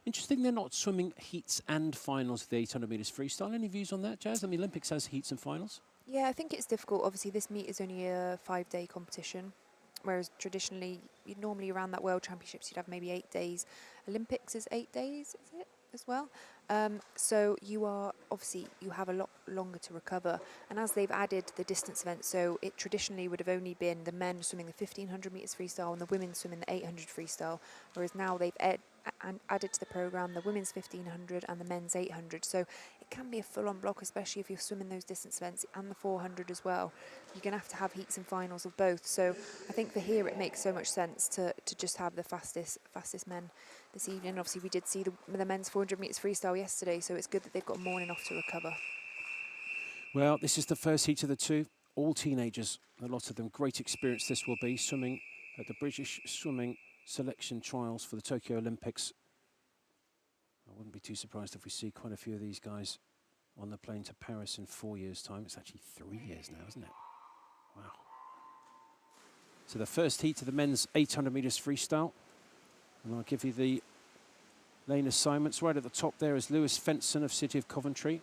Interesting, they're not swimming heats and finals of the 800 metres freestyle. Any views on that, Jazz? I mean, Olympics has heats and finals.
Yeah, I think it's difficult. Obviously, this meet is only a 5-day competition, whereas traditionally, normally around that World Championships, you'd have maybe 8 days. Olympics is 8 days, is it, as well? So you have a lot longer to recover. And as they've added the distance events, so it traditionally would have only been the men swimming the 1500 metres freestyle and the women swimming the 800 freestyle, whereas now they've added to the programme the women's 1500 and the men's 800. So it can be a full-on block, especially if you're swimming those distance events and the 400 as well. You're going to have heats and finals of both. So I think for here it makes so much sense to just have the fastest men this evening. Obviously we did see the men's 400 metres freestyle yesterday, so it's good that they've got a morning off to recover.
Well, this is the first heat of the 2. All teenagers, a lot of them. Great experience this will be, swimming at the British Swimming Selection Trials for the Tokyo Olympics. I wouldn't be too surprised if we see quite a few of these guys on the plane to Paris in 4 years' time. It's actually 3 years now, isn't it? Wow. So the first heat of the men's 800 metres freestyle. And I'll give you the lane assignments. Right at the top there is Lewis Fenson of City of Coventry,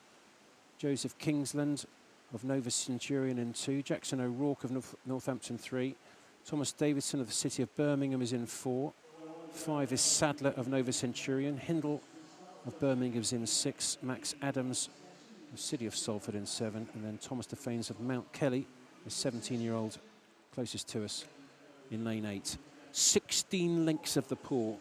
Joseph Kingsland of Nova Centurion in 2, Jackson O'Rourke of Northampton 3, Thomas Davidson of the City of Birmingham is in 4. 5 is Sadler of Nova Centurion, Hindle of Birmingham's in 6, Max Adams of City of Salford in 7, and then Thomas Defanes of Mount Kelly, the 17-year-old closest to us, in lane 8. 16 lengths of the pool.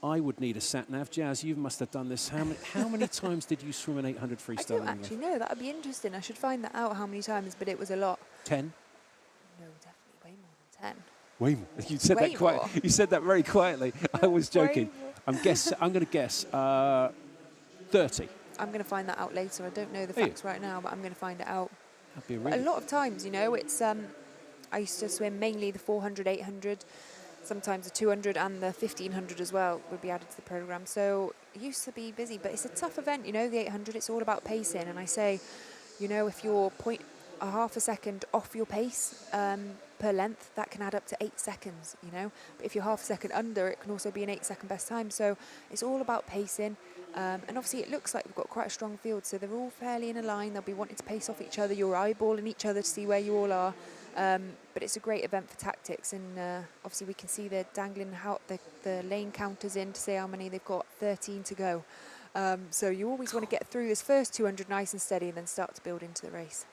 I would need a sat-nav. Jazz, you must have done this. How many times did you swim an 800 freestyle?
I don't actually know. That would be interesting. I should find that out how many times, but it was a lot.
10?
No, definitely way more than 10.
Way more. You said
Way
that quite.
more.
You said that very quietly. I was joking.
Way more.
I'm going to guess 30.
I'm going to find that out later. I don't know the facts right now, but I'm going to find it out.
That'd be
But a lot of times, you know, it's I used to swim mainly the 400, 800, sometimes the 200 and the 1500 as well would be added to the program. So it used to be busy, but it's a tough event, you know, the 800. It's all about pacing, and I say, you know, if you're a half a second off your pace per length, that can add up to 8 seconds, you know. But if you're half a second under, it can also be an 8-second best time. So it's all about pacing. And obviously it looks like we've got quite a strong field, so they're all fairly in a line. They'll be wanting to pace off each other. You're eyeballing each other to see where you all are. But it's a great event for tactics, and obviously we can see they're dangling the lane counters in to say how many they've got. 13 to go. So you always want to get through this first 200 nice and steady and then start to build into the race.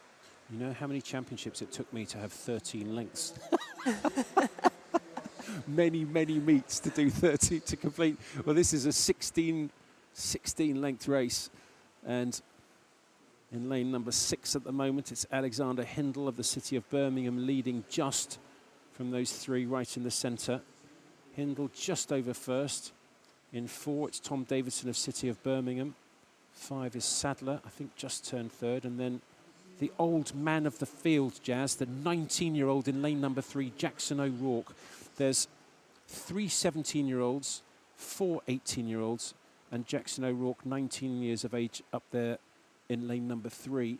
You know how many championships it took me to have 13 lengths? many meets to do 30 to complete. Well, this is a 16 length race, and in lane number 6 at the moment, it's Alexander Hindle of the City of Birmingham leading just from those 3 right in the centre. Hindle just over first. In 4, it's Tom Davidson of City of Birmingham. 5 is Sadler, I think just turned 3rd, and then the old man of the field, Jazz, the 19-year-old in lane number 3, Jackson O'Rourke. There's 3 17-year-olds, 4 18-year-olds, and Jackson O'Rourke, 19 years of age, up there in lane number 3.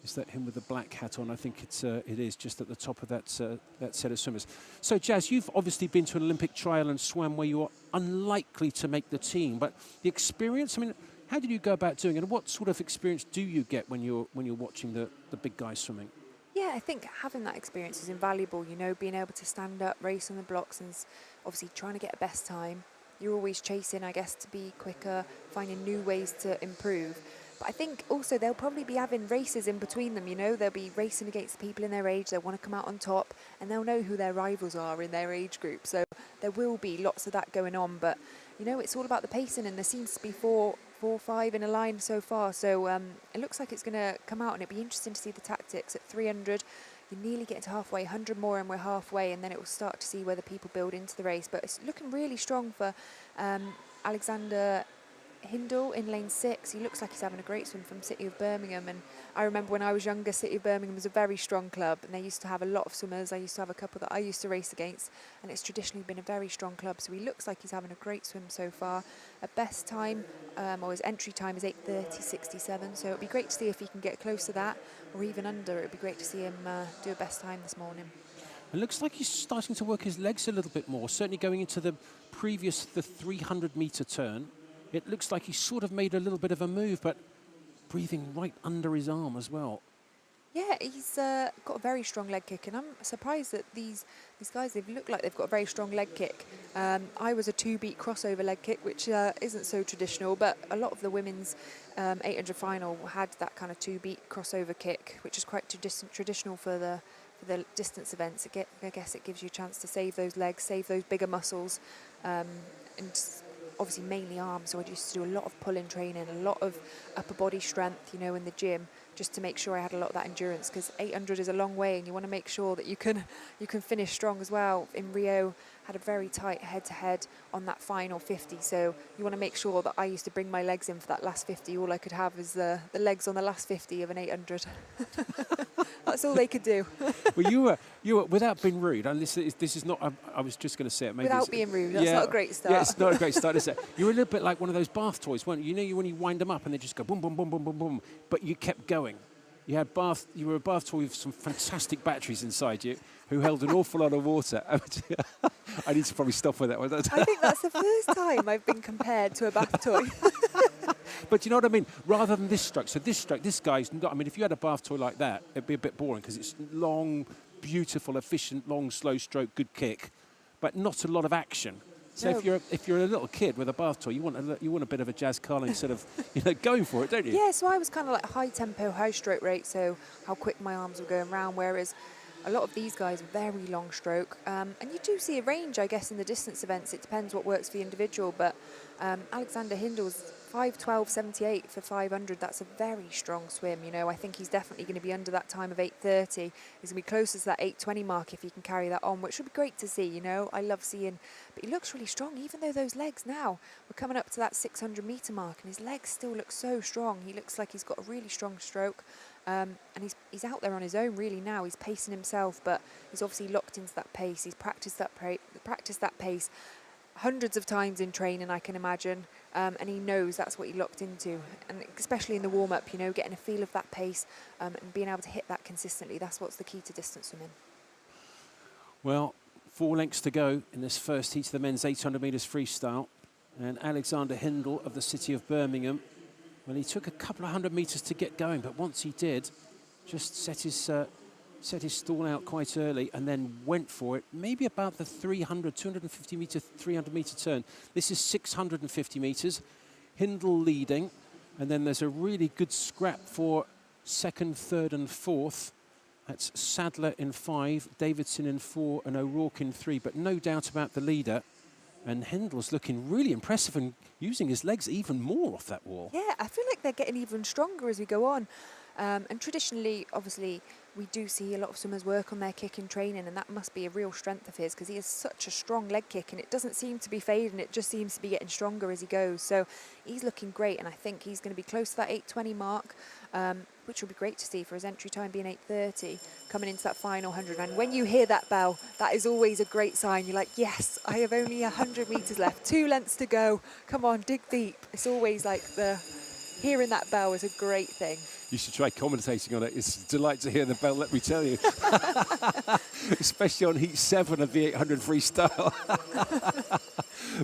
Is that him with the black hat on? I think it is, just at the top of that set of swimmers. So, Jazz, you've obviously been to an Olympic trial and swam where you are unlikely to make the team, but the experience, I mean, how did you go about doing it, and what sort of experience do you get when you're watching the big guys swimming?
Yeah, I think having that experience is invaluable, you know, being able to stand up, race on the blocks, and obviously trying to get a best time. You're always chasing, I guess, to be quicker, finding new ways to improve. But I think also they'll probably be having races in between them, you know. They'll be racing against the people in their age. They'll want to come out on top, and they'll know who their rivals are in their age group. So there will be lots of that going on. But, you know, it's all about the pacing, and there seems to be 4 or 5 in a line so far. So it looks like it's going to come out, and it'd be interesting to see the tactics. At 300, you're nearly getting to halfway, 100 more, and we're halfway, and then it will start to see whether people build into the race. But it's looking really strong for Alexander Hindle in lane 6. He looks like he's having a great swim from City of Birmingham, and I remember when I was younger, City of Birmingham was a very strong club, and they used to have a lot of swimmers. I used to have a couple that I used to race against, and it's traditionally been a very strong club. So he looks like he's having a great swim so far. A best time, or his entry time, is 8:30.67. So it'd be great to see if he can get close to that, or even under. It'd be great to see him do a best time this morning.
It looks like he's starting to work his legs a little bit more, certainly going into the 300-metre turn. It looks like he's sort of made a little bit of a move, but breathing right under his arm as well.
Yeah, he's got a very strong leg kick, and I'm surprised that these guys, they've looked like they've got a very strong leg kick. I was a 2-beat crossover leg kick, which isn't so traditional, but a lot of the women's 800 final had that kind of 2-beat crossover kick, which is quite traditional for the distance events. I guess it gives you a chance to save those legs, save those bigger muscles, and obviously mainly arms. So I used to do a lot of pulling training, a lot of upper body strength, you know, in the gym, just to make sure I had a lot of that endurance, because 800 is a long way, and you want to make sure that you can finish strong as well. In Rio, had a very tight head-to-head on that final 50, so you want to make sure that I used to bring my legs in for that last 50. All I could have is the legs on the last 50 of an 800. That's all they could do.
Well, you were without being rude, and this is not. I was just going to say it. Maybe
without being rude, that's not a great start.
Yeah, it's not a great start, is it? You were a little bit like one of those bath toys, weren't you? You know, when you wind them up and they just go boom, boom, boom, boom, boom, boom, but you kept going. You were a bath toy with some fantastic batteries inside you, who held an awful lot of water. I need to probably stop with that one.
I think that's the first time I've been compared to a bath toy.
But you know what I mean? Rather than this stroke. So this guy's not, I mean, if you had a bath toy like that, it'd be a bit boring, because it's long, beautiful, efficient, long, slow stroke, good kick, but not a lot of action. So
No.
if you're a little kid with a bath toy, you want a bit of a Jazz Carling sort of going for it, don't you?
Yeah, so I was kind of like high tempo, high stroke rate, so how quick my arms were going round, whereas a lot of these guys very long stroke. And you do see a range, I guess, in the distance events. It depends what works for the individual, but Alexander Hindel's 5:12.78 for 500. That's a very strong swim. I think he's definitely going to be under that time of 8:30. He's going to be closer to that 8:20 mark if he can carry that on, which would be great to see. I love seeing, but he looks really strong, even though those legs now, we're coming up to that 600 metre mark, and his legs still look so strong. He looks like he's got a really strong stroke. And he's out there on his own really now. He's pacing himself, but he's obviously locked into that pace. He's practiced that pace hundreds of times in training, I can imagine, and he knows that's what he locked into. And especially in the warm-up, getting a feel of that pace and being able to hit that consistently. That's what's the key to distance swimming.
Well, 4 lengths to go in this first heat of the men's 800 metres freestyle, and Alexander Hindle of the city of Birmingham. Well, he took a couple of 100 metres to get going, but once he did, just set his stall out quite early and then went for it, maybe about the 250 metre, 300 metre turn. This is 650 metres, Hindle leading, and then there's a really good scrap for second, third and fourth. That's Sadler in 5, Davidson in 4 and O'Rourke in 3, but no doubt about the leader. And Hindle's looking really impressive and using his legs even more off that wall.
Yeah, I feel like they're getting even stronger as we go on. And traditionally, obviously, we do see a lot of swimmers work on their kick in training, and that must be a real strength of his because he has such a strong leg kick and it doesn't seem to be fading, it just seems to be getting stronger as he goes. So he's looking great, and I think he's going to be close to that 8:20 mark, which will be great to see for his entry time being 8:30 coming into that final 100. And when you hear that bell, that is always a great sign. You're like, yes, I have only 100 metres left, 2 lengths to go. Come on, dig deep. It's always like hearing that bell is a great thing.
You should try commentating on it. It's a delight to hear the bell, let me tell you. Especially on heat 7 of the 800 freestyle.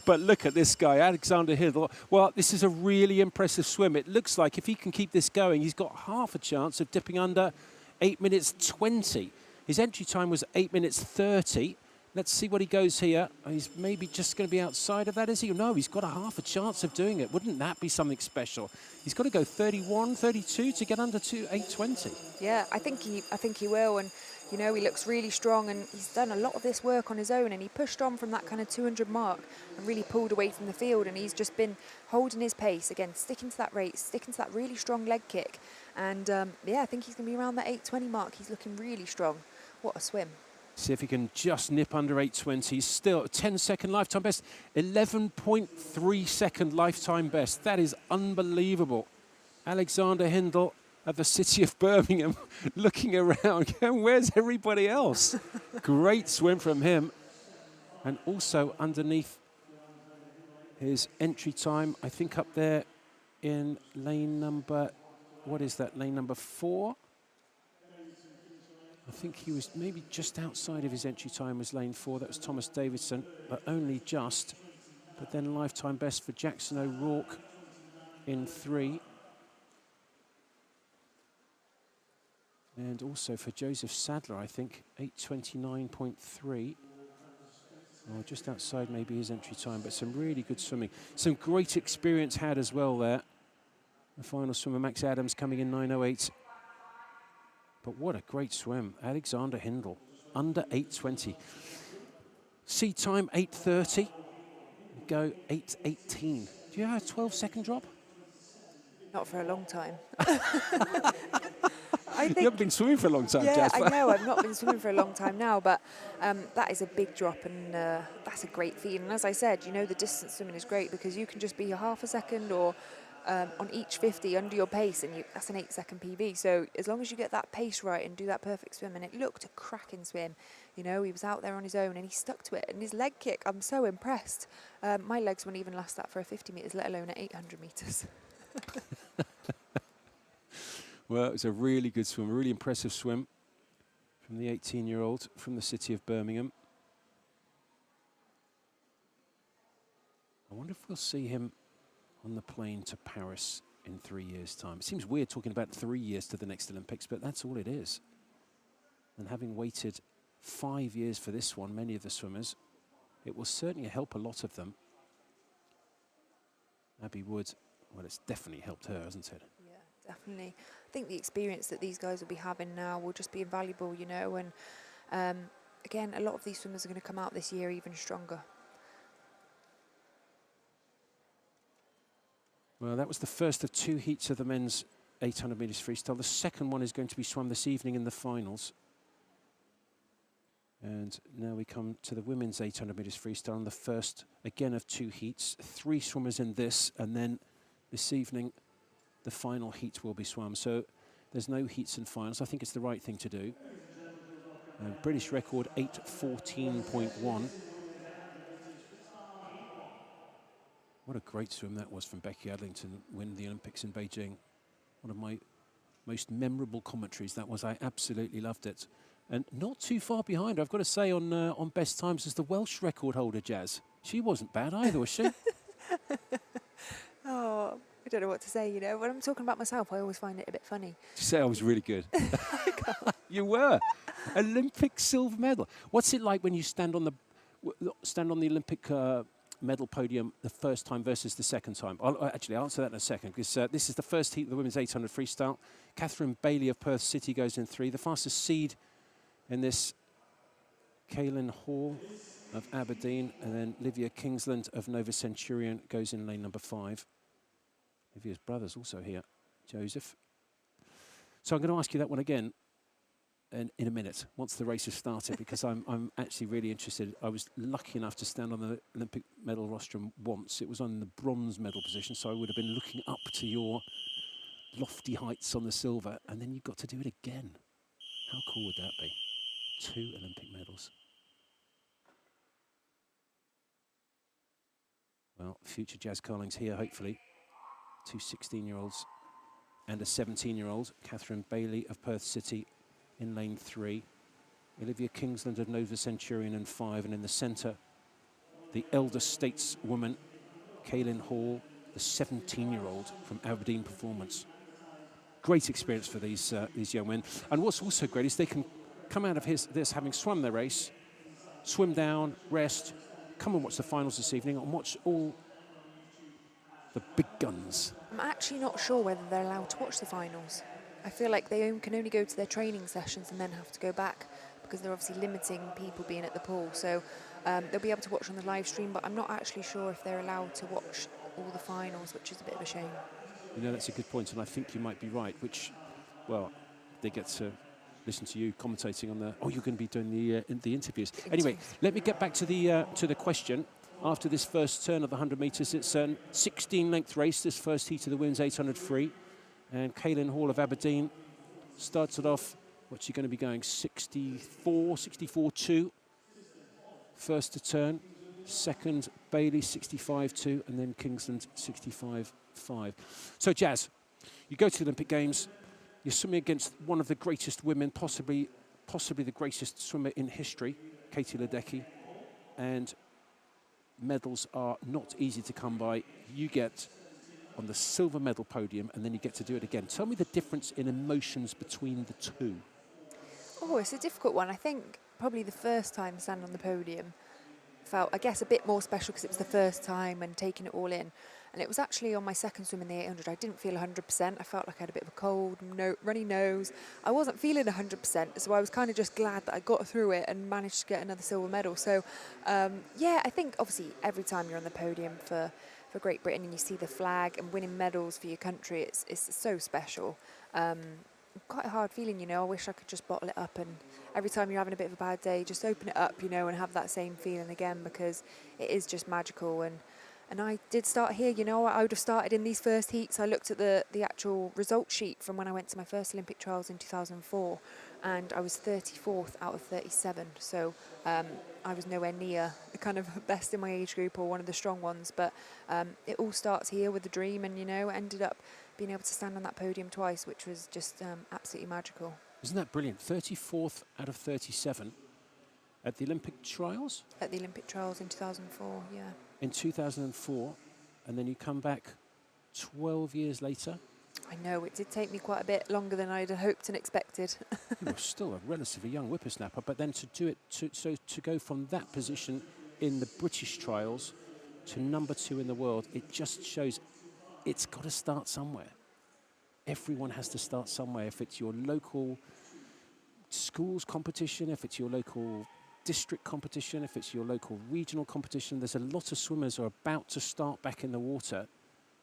But look at this guy, Alexander Hindle. Well, this is a really impressive swim. It looks like if he can keep this going, he's got half a chance of dipping under 8 minutes 20. His entry time was 8 minutes 30. Let's see what he goes here. He's maybe just going to be outside of that, is he? No, he's got a half a chance of doing it. Wouldn't that be something special? He's got to go 31, 32 to get under 8:20.
Yeah, I think he will, and he looks really strong, and he's done a lot of this work on his own, and he pushed on from that kind of 200 mark and really pulled away from the field, and he's just been holding his pace again, sticking to that rate, sticking to that really strong leg kick, and yeah, I think he's going to be around that 8:20 mark. He's looking really strong. What a swim.
See if he can just nip under 8:20. Still a 10-second lifetime best, 11.3 second lifetime best. That is unbelievable. Alexander Hindle of the city of Birmingham looking around. Where's everybody else? Great swim from him. And also underneath his entry time, I think up there in lane number, what is that, lane number 4? I think he was maybe just outside of his entry time was lane 4. That was Thomas Davidson, but only just. But then lifetime best for Jackson O'Rourke in 3. And also for Joseph Sadler, I think, 8:29.3. Well, just outside maybe his entry time, but some really good swimming. Some great experience had as well there. The final swimmer, Max Adams, coming in 9:08. But what a great swim. Alexander Hindle, under 8:20. Seed time, 8:30. Go 8:18. Do you have a 12-second drop?
Not for a long time.
You haven't been swimming for a long time,
yeah,
Jasper.
I know. I've not been swimming for a long time now, but that is a big drop, and that's a great feat. And as I said, the distance swimming is great because you can just be a half a second or on each 50 under your pace, and that's an 8-second PB. So as long as you get that pace right and do that perfect swim, and it looked a cracking swim. He was out there on his own and he stuck to it. And his leg kick, I'm so impressed. My legs wouldn't even last that for a 50 metres, let alone at 800 metres.
Well, it was a really good swim, a really impressive swim from the 18-year-old from the city of Birmingham. I wonder if we'll see him on the plane to Paris in 3 years' time. It seems weird talking about 3 years to the next Olympics, but that's all it is. And having waited 5 years for this one, many of the swimmers, it will certainly help a lot of them. Abby Wood, well, it's definitely helped her, hasn't it?
Yeah, definitely. I think the experience that these guys will be having now will just be invaluable, you know, and again, a lot of these swimmers are going to come out this year even stronger.
Well, that was the first of 2 heats of the men's 800 metres freestyle. The second one is going to be swum this evening in the finals. And now we come to the women's 800 metres freestyle, and the first, again, of 2 heats. 3 swimmers in this, and then this evening, the final heat will be swum. So there's no heats and finals. I think it's the right thing to do. British record 8:14.1. What a great swim that was from Becky Adlington, winning the Olympics in Beijing. One of my most memorable commentaries that was. I absolutely loved it. And not too far behind, I've got to say, on best times, is the Welsh record holder, Jazz. She wasn't bad either, was she?
Oh, I don't know what to say, you know. When I'm talking about myself, I always find it a bit funny.
Did you say I was really good? You were. Olympic silver medal. What's it like when you stand on the Olympic medal podium the first time versus the second time? I'll actually answer that in a second, because this is the first heat of the women's 800 freestyle. Catherine Bailey of Perth City goes in 3. The fastest seed in this, Kaylin Hall of Aberdeen, and then Livia Kingsland of Nova Centurion goes in lane number 5. Livia's brother's also here, Joseph. So I'm going to ask you that one again in a minute, once the race has started, because I'm actually really interested. I was lucky enough to stand on the Olympic medal rostrum once. It was on the bronze medal position, so I would have been looking up to your lofty heights on the silver, and then you got to do it again. How cool would that be? 2 Olympic medals. Well, future Jazz Carling's here, hopefully. 2 16-year-olds and a 17-year-old. Catherine Bailey of Perth City in lane 3. Olivia Kingsland of Nova Centurion in 5. And in the centre, the elder stateswoman, Kaylin Hall, the 17-year-old from Aberdeen Performance. Great experience for these young men. And what's also great is they can come out of this having swum their race, swim down, rest, come and watch the finals this evening, and watch all the big guns.
I'm actually not sure whether they're allowed to watch the finals. I feel like they can only go to their training sessions and then have to go back, because they're obviously limiting people being at the pool. So they'll be able to watch on the live stream, but I'm not actually sure if they're allowed to watch all the finals, which is a bit of a shame.
You know, that's a good point, and I think you might be right, which, well, they get to listen to you commentating on the... Oh, you're going to be doing the interviews. Anyway, let me get back to the question. After this first turn of the 100 metres, it's a 16-length race, this first heat of the women's 800 free. And Kaylin Hall of Aberdeen starts it off, what's she going to be going? 64.2. First to turn. Second, Bailey, 65.2. And then Kingsland, 65.5. So, Jazz, you go to the Olympic Games. You're swimming against one of the greatest women, possibly the greatest swimmer in history, Katie Ledecky. And medals are not easy to come by. You get on the silver medal podium, and then you get to do it again. Tell me the difference in emotions between the two.
Oh, it's a difficult one. I think probably the first time standing on the podium felt, I guess, a bit more special because it was the first time and taking it all in. And it was actually on my second swim in the 800. I didn't feel 100%. I felt like I had a bit of a cold, runny nose. I wasn't feeling 100%, so I was kind of just glad that I got through it and managed to get another silver medal. So, yeah, I think obviously every time you're on the podium for Great Britain and you see the flag and winning medals for your country, it's so special. Quite a hard feeling, you know. I wish I could just bottle it up, and every time you're having a bit of a bad day, just open it up, you know, and have that same feeling again, because it is just magical. And I did start here, you know. I would have started in these first heats. I looked at the actual result sheet from when I went to my first Olympic trials in 2004, and I was 34th out of 37. So I was nowhere near the kind of best in my age group or one of the strong ones. But it all starts here with a dream, and, you know, ended up being able to stand on that podium twice, which was just absolutely magical.
Isn't that brilliant? 34th out of 37 at the Olympic trials?
At the Olympic trials in 2004, yeah.
In 2004, and then you come back 12 years later.
I know, it did take me quite a bit longer than I'd hoped and expected.
You were still a relatively young whippersnapper, but then to do it, to go from that position in the British trials to number 2 in the world, it just shows it's got to start somewhere. Everyone has to start somewhere. If it's your local schools competition, if it's your local district competition, if it's your local regional competition, there's a lot of swimmers who are about to start back in the water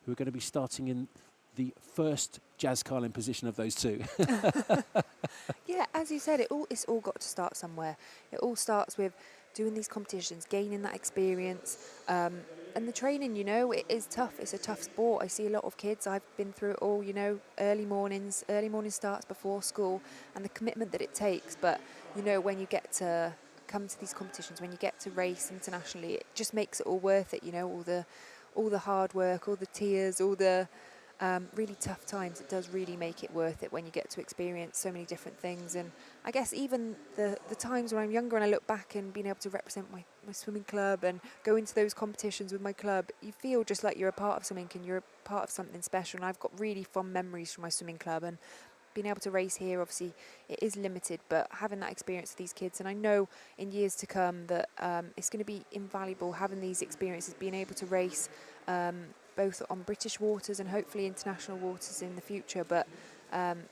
who are going to be starting in the first Jazz Carlin position of those two.
Yeah, as you said, it's all got to start somewhere. It all starts with doing these competitions, gaining that experience, and the training. You know, it is tough. It's a tough sport. I see a lot of kids. I've been through it all. You know, early morning starts before school, and the commitment that it takes. But you know, when you get to come to these competitions, when you get to race internationally, it just makes it all worth it. You know, all the hard work, all the tears, all the really tough times. It does really make it worth it when you get to experience so many different things. And I guess even the times when I'm younger and I look back and being able to represent my swimming club and go into those competitions with my club, you feel just like you're a part of something and you're a part of something special. And I've got really fond memories from my swimming club, and being able to race here, obviously it is limited, but having that experience with these kids, and I know in years to come that it's going to be invaluable having these experiences, being able to race both on British waters and hopefully international waters in the future. But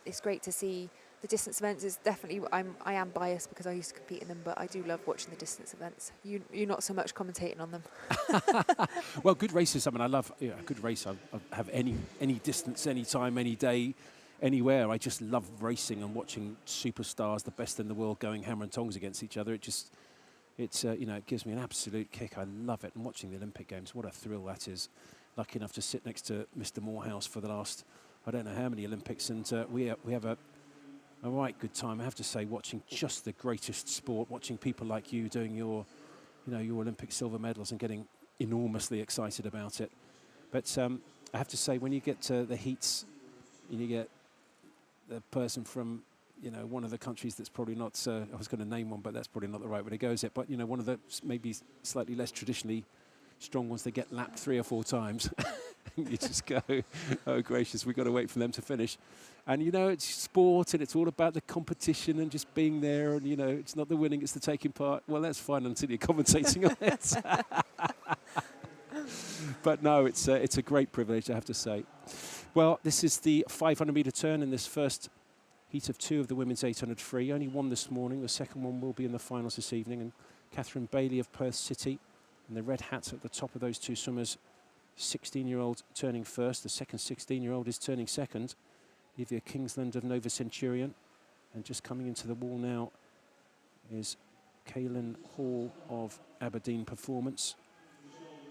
it's great to see the distance events. Is definitely, I am biased because I used to compete in them, but I do love watching the distance events. You're not so much commentating on them.
Well, good races. I mean, I love a good race. I have any distance, any time, any day, anywhere. I just love racing and watching superstars, the best in the world, going hammer and tongs against each other. It gives me an absolute kick. I love it. And watching the Olympic Games, what a thrill that is. Lucky enough to sit next to Mr. Morehouse for the last, I don't know how many Olympics, and we have a right good time. I have to say, watching just the greatest sport, watching people like you doing your Olympic silver medals and getting enormously excited about it. But I have to say, when you get to the heats, and you get the person from one of the countries that's probably not, I was going to name one, but that's probably not the right way to go, is it? But one of the maybe slightly less traditionally strong ones, they get lapped 3 or 4 times. You just go, oh gracious, we've got to wait for them to finish. And it's sport, and it's all about the competition and just being there, and it's not the winning, it's the taking part. Well, that's fine until you're commentating on it. But no, it's a great privilege, I have to say. Well, this is the 500-metre turn in this first heat of 2 of the women's 800 free. Only one this morning. The second one will be in the finals this evening. And Catherine Bailey of Perth City, and the red hats at the top of those 2 swimmers, 16-year-old turning first. The second 16-year-old is turning second. Olivia Kingsland of Nova Centurion. And just coming into the wall now is Kaylin Hall of Aberdeen Performance,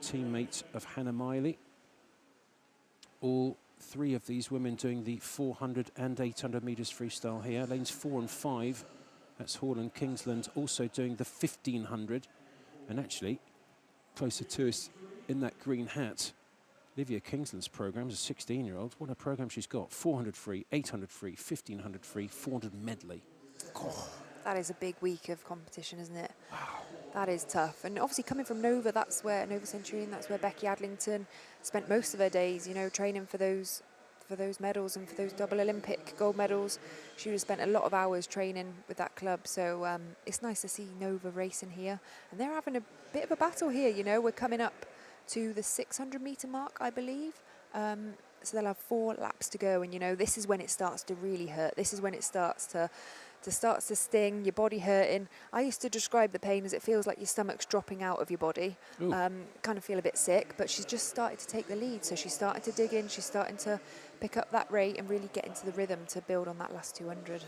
teammate of Hannah Miley. All 3 of these women doing the 400 and 800 metres freestyle here. Lanes 4 and 5, that's Hall and Kingsland, also doing the 1500. And actually, closer to us in that green hat, Olivia Kingsland's programme is a 16-year-old. What a programme she's got. 400 free, 800 free, 1500 free, 400 medley. Oh.
That is a big week of competition, isn't it? Wow. That is tough. And obviously coming from Nova, Nova Centurion, that's where Becky Adlington spent most of her days, training for those medals and for those double Olympic gold medals. She would have spent a lot of hours training with that club. So it's nice to see Nova racing here. And they're having a bit of a battle here, We're coming up to the 600-metre mark, I believe. So they'll have 4 laps to go. And, this is when it starts to really hurt. This is when it starts to sting, your body hurting. I used to describe the pain as it feels like your stomach's dropping out of your body. Kind of feel a bit sick, but she's just started to take the lead. So she's starting to dig in, she's starting to pick up that rate and really get into the rhythm to build on that last 200.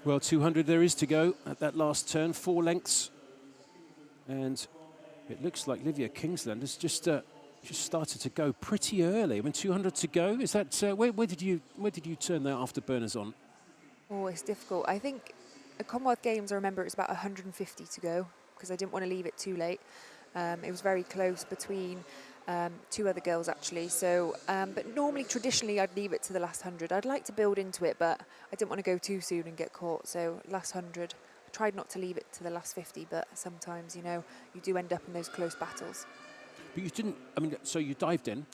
Well, 200 there is to go at that last turn, 4 lengths. And it looks like Olivia Kingsland has just started to go pretty early. I mean, 200 to go. Is that where did you turn the afterburners on?
Oh, it's difficult. I think at Commonwealth Games, I remember it was about 150 to go because I didn't want to leave it too late. It was very close between 2 other girls, actually. So, but normally, traditionally, I'd leave it to the last 100. I'd like to build into it, but I didn't want to go too soon and get caught. So, last 100. I tried not to leave it to the last 50, but sometimes, you do end up in those close battles.
But you didn't, so you dived in.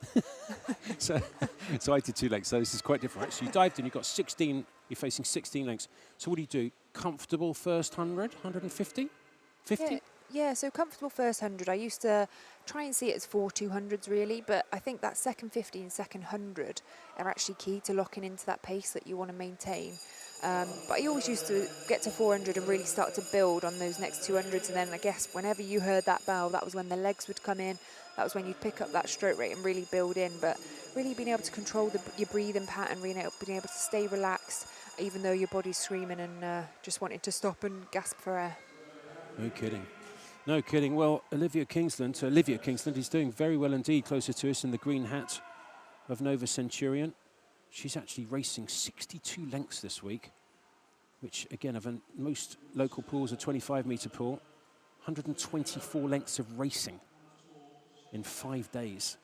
so I did 2 lengths, so this is quite different. Right? So you dived in, you got 16, you're facing 16 lengths. So what do you do? Comfortable first 100, 150? 50?
Yeah, so comfortable first 100. I used to try and see it as 4 200s really, but I think that second 50 and second 100 are actually key to locking into that pace that you want to maintain. But I always used to get to 400 and really start to build on those next 200s, and then I guess whenever you heard that bell, that was when the legs would come in. That was when you'd pick up that stroke rate and really build in. But really being able to control your breathing pattern, being able to stay relaxed, even though your body's screaming and just wanting to stop and gasp for air.
No kidding. No kidding. Well, Olivia Kingsland is doing very well indeed, closer to us in the green hat of Nova Centurion. She's actually racing 62 lengths this week, which again, of most local pools, a 25-metre pool, 124 lengths of racing in 5 days.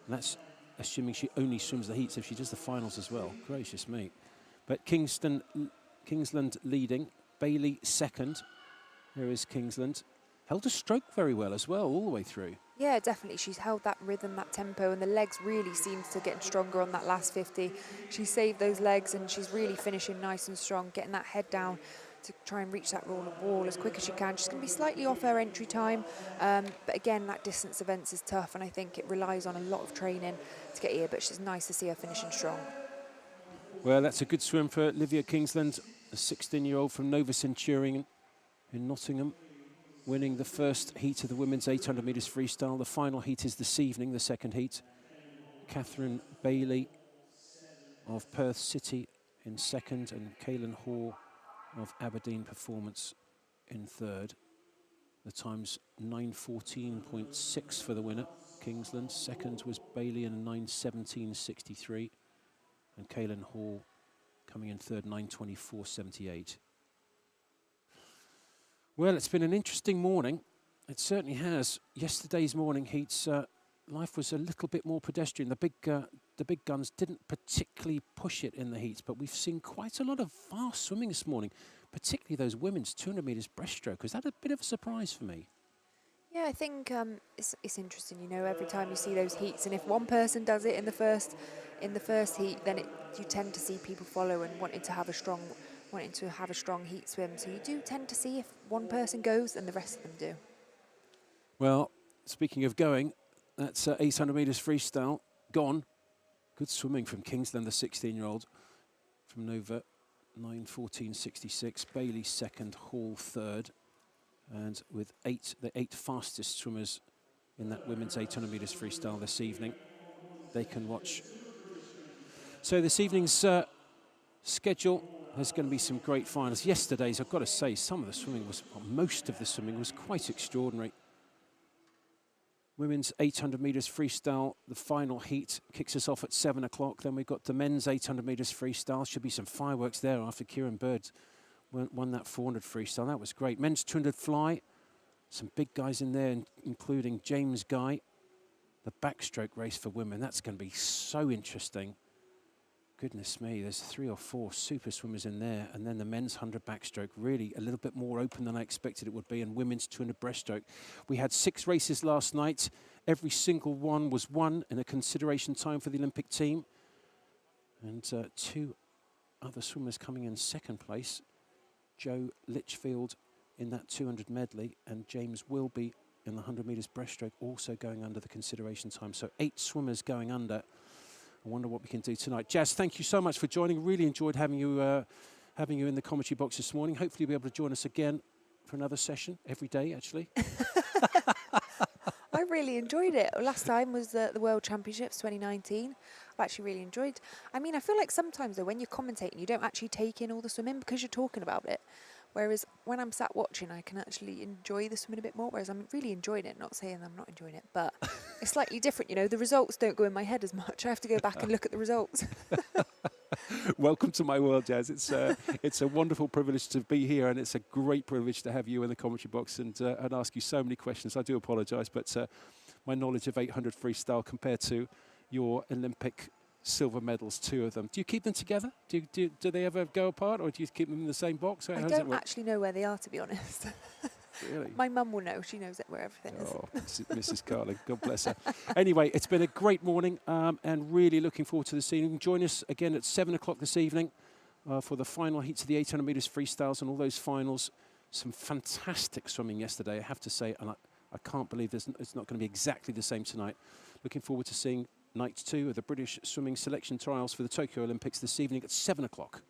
And that's assuming she only swims the heats. If she does the finals as well, gracious me. But Kingsland leading, Bailey second. Here is Kingsland. Held a stroke very well as well, all the way through.
Yeah, definitely. She's held that rhythm, that tempo, and the legs really seems to get stronger on that last 50. She saved those legs and she's really finishing nice and strong, getting that head down to try and reach that wall as quick as she can. She's going to be slightly off her entry time, but again, that distance events is tough, and I think it relies on a lot of training to get here, but she's nice to see her finishing strong.
Well, that's a good swim for Olivia Kingsland, a 16-year-old from Nova Centurion in Nottingham, winning the first heat of the women's 800 metres freestyle. The final heat is this evening, the second heat. Catherine Bailey of Perth City in second, and Kaylin Hall of Aberdeen Performance in third. The time's 9:14.6 for the winner, Kingsland. Second was Bailey in 9:17.63, and Kaylin Hall coming in third, 9:24.78. Well, it's been an interesting morning. It certainly has. Yesterday's morning heats, life was a little bit more pedestrian. The big guns didn't particularly push it in the heats, but we've seen quite a lot of fast swimming this morning, particularly those women's 200 metres breaststroke. Was that a bit of a surprise for me?
Yeah, I think it's interesting. You know, every time you see those heats, and if one person does it in the first heat, then you tend to see people follow and wanting to have a strong heat swim. So you do tend to see if one person goes and the rest of them do. Well,
speaking of going, that's 800 metres freestyle gone. Good swimming from Kingsland, the 16-year-old from Nova, 9:14.66. Bailey second, Hall third. And with the eight fastest swimmers in that women's 800 metres freestyle this evening, they can watch. So this evening's schedule, there's going to be some great finals. Yesterday's, I've got to say, most of the swimming was quite extraordinary. Women's 800 metres freestyle, the final heat kicks us off at 7 o'clock. Then we've got the men's 800 metres freestyle. Should be some fireworks there after Kieran Bird won that 400 freestyle. That was great. Men's 200 fly, some big guys in there, including James Guy. The backstroke race for women, that's going to be so interesting. Goodness me, there's 3 or 4 super swimmers in there. And then the men's 100 backstroke, really a little bit more open than I expected it would be. And women's 200 breaststroke. We had 6 races last night. Every single one was won in a consideration time for the Olympic team. And 2 other swimmers coming in second place. Joe Litchfield in that 200 medley, and James Wilby in the 100 metres breaststroke also going under the consideration time. So 8 swimmers going under. I wonder what we can do tonight. Jazz, thank you so much for joining. Really enjoyed having you in the commentary box this morning. Hopefully you'll be able to join us again for another session every day, actually.
I really enjoyed it. Last time was the World Championships 2019. I've actually really enjoyed. I mean, I feel like sometimes though, when you're commentating, you don't actually take in all the swimming because you're talking about it. Whereas when I'm sat watching, I can actually enjoy the swimming a bit more. Whereas I'm really enjoying it. Not saying I'm not enjoying it, but it's slightly different. You know, the results don't go in my head as much. I have to go back and look at the results.
Welcome to my world, Jazz. It's a wonderful privilege to be here, and it's a great privilege to have you in the commentary box and ask you so many questions. I do apologise, but my knowledge of 800 freestyle compared to your Olympic silver medals, 2 of them. Do you keep them together? Do they ever go apart, or do you keep them in the same box?
I don't actually know where they are, to be honest.
Really?
My mum will know. She knows where everything is.
Oh, Mrs. Carling, God bless her. Anyway, it's been a great morning, and really looking forward to this evening. Join us again at 7 o'clock this evening for the final heats of the 800 metres freestyles and all those finals. Some fantastic swimming yesterday, I have to say, and I can't believe it's not going to be exactly the same tonight. Looking forward to seeing night 2 of the British Swimming Selection Trials for the Tokyo Olympics this evening at 7 o'clock.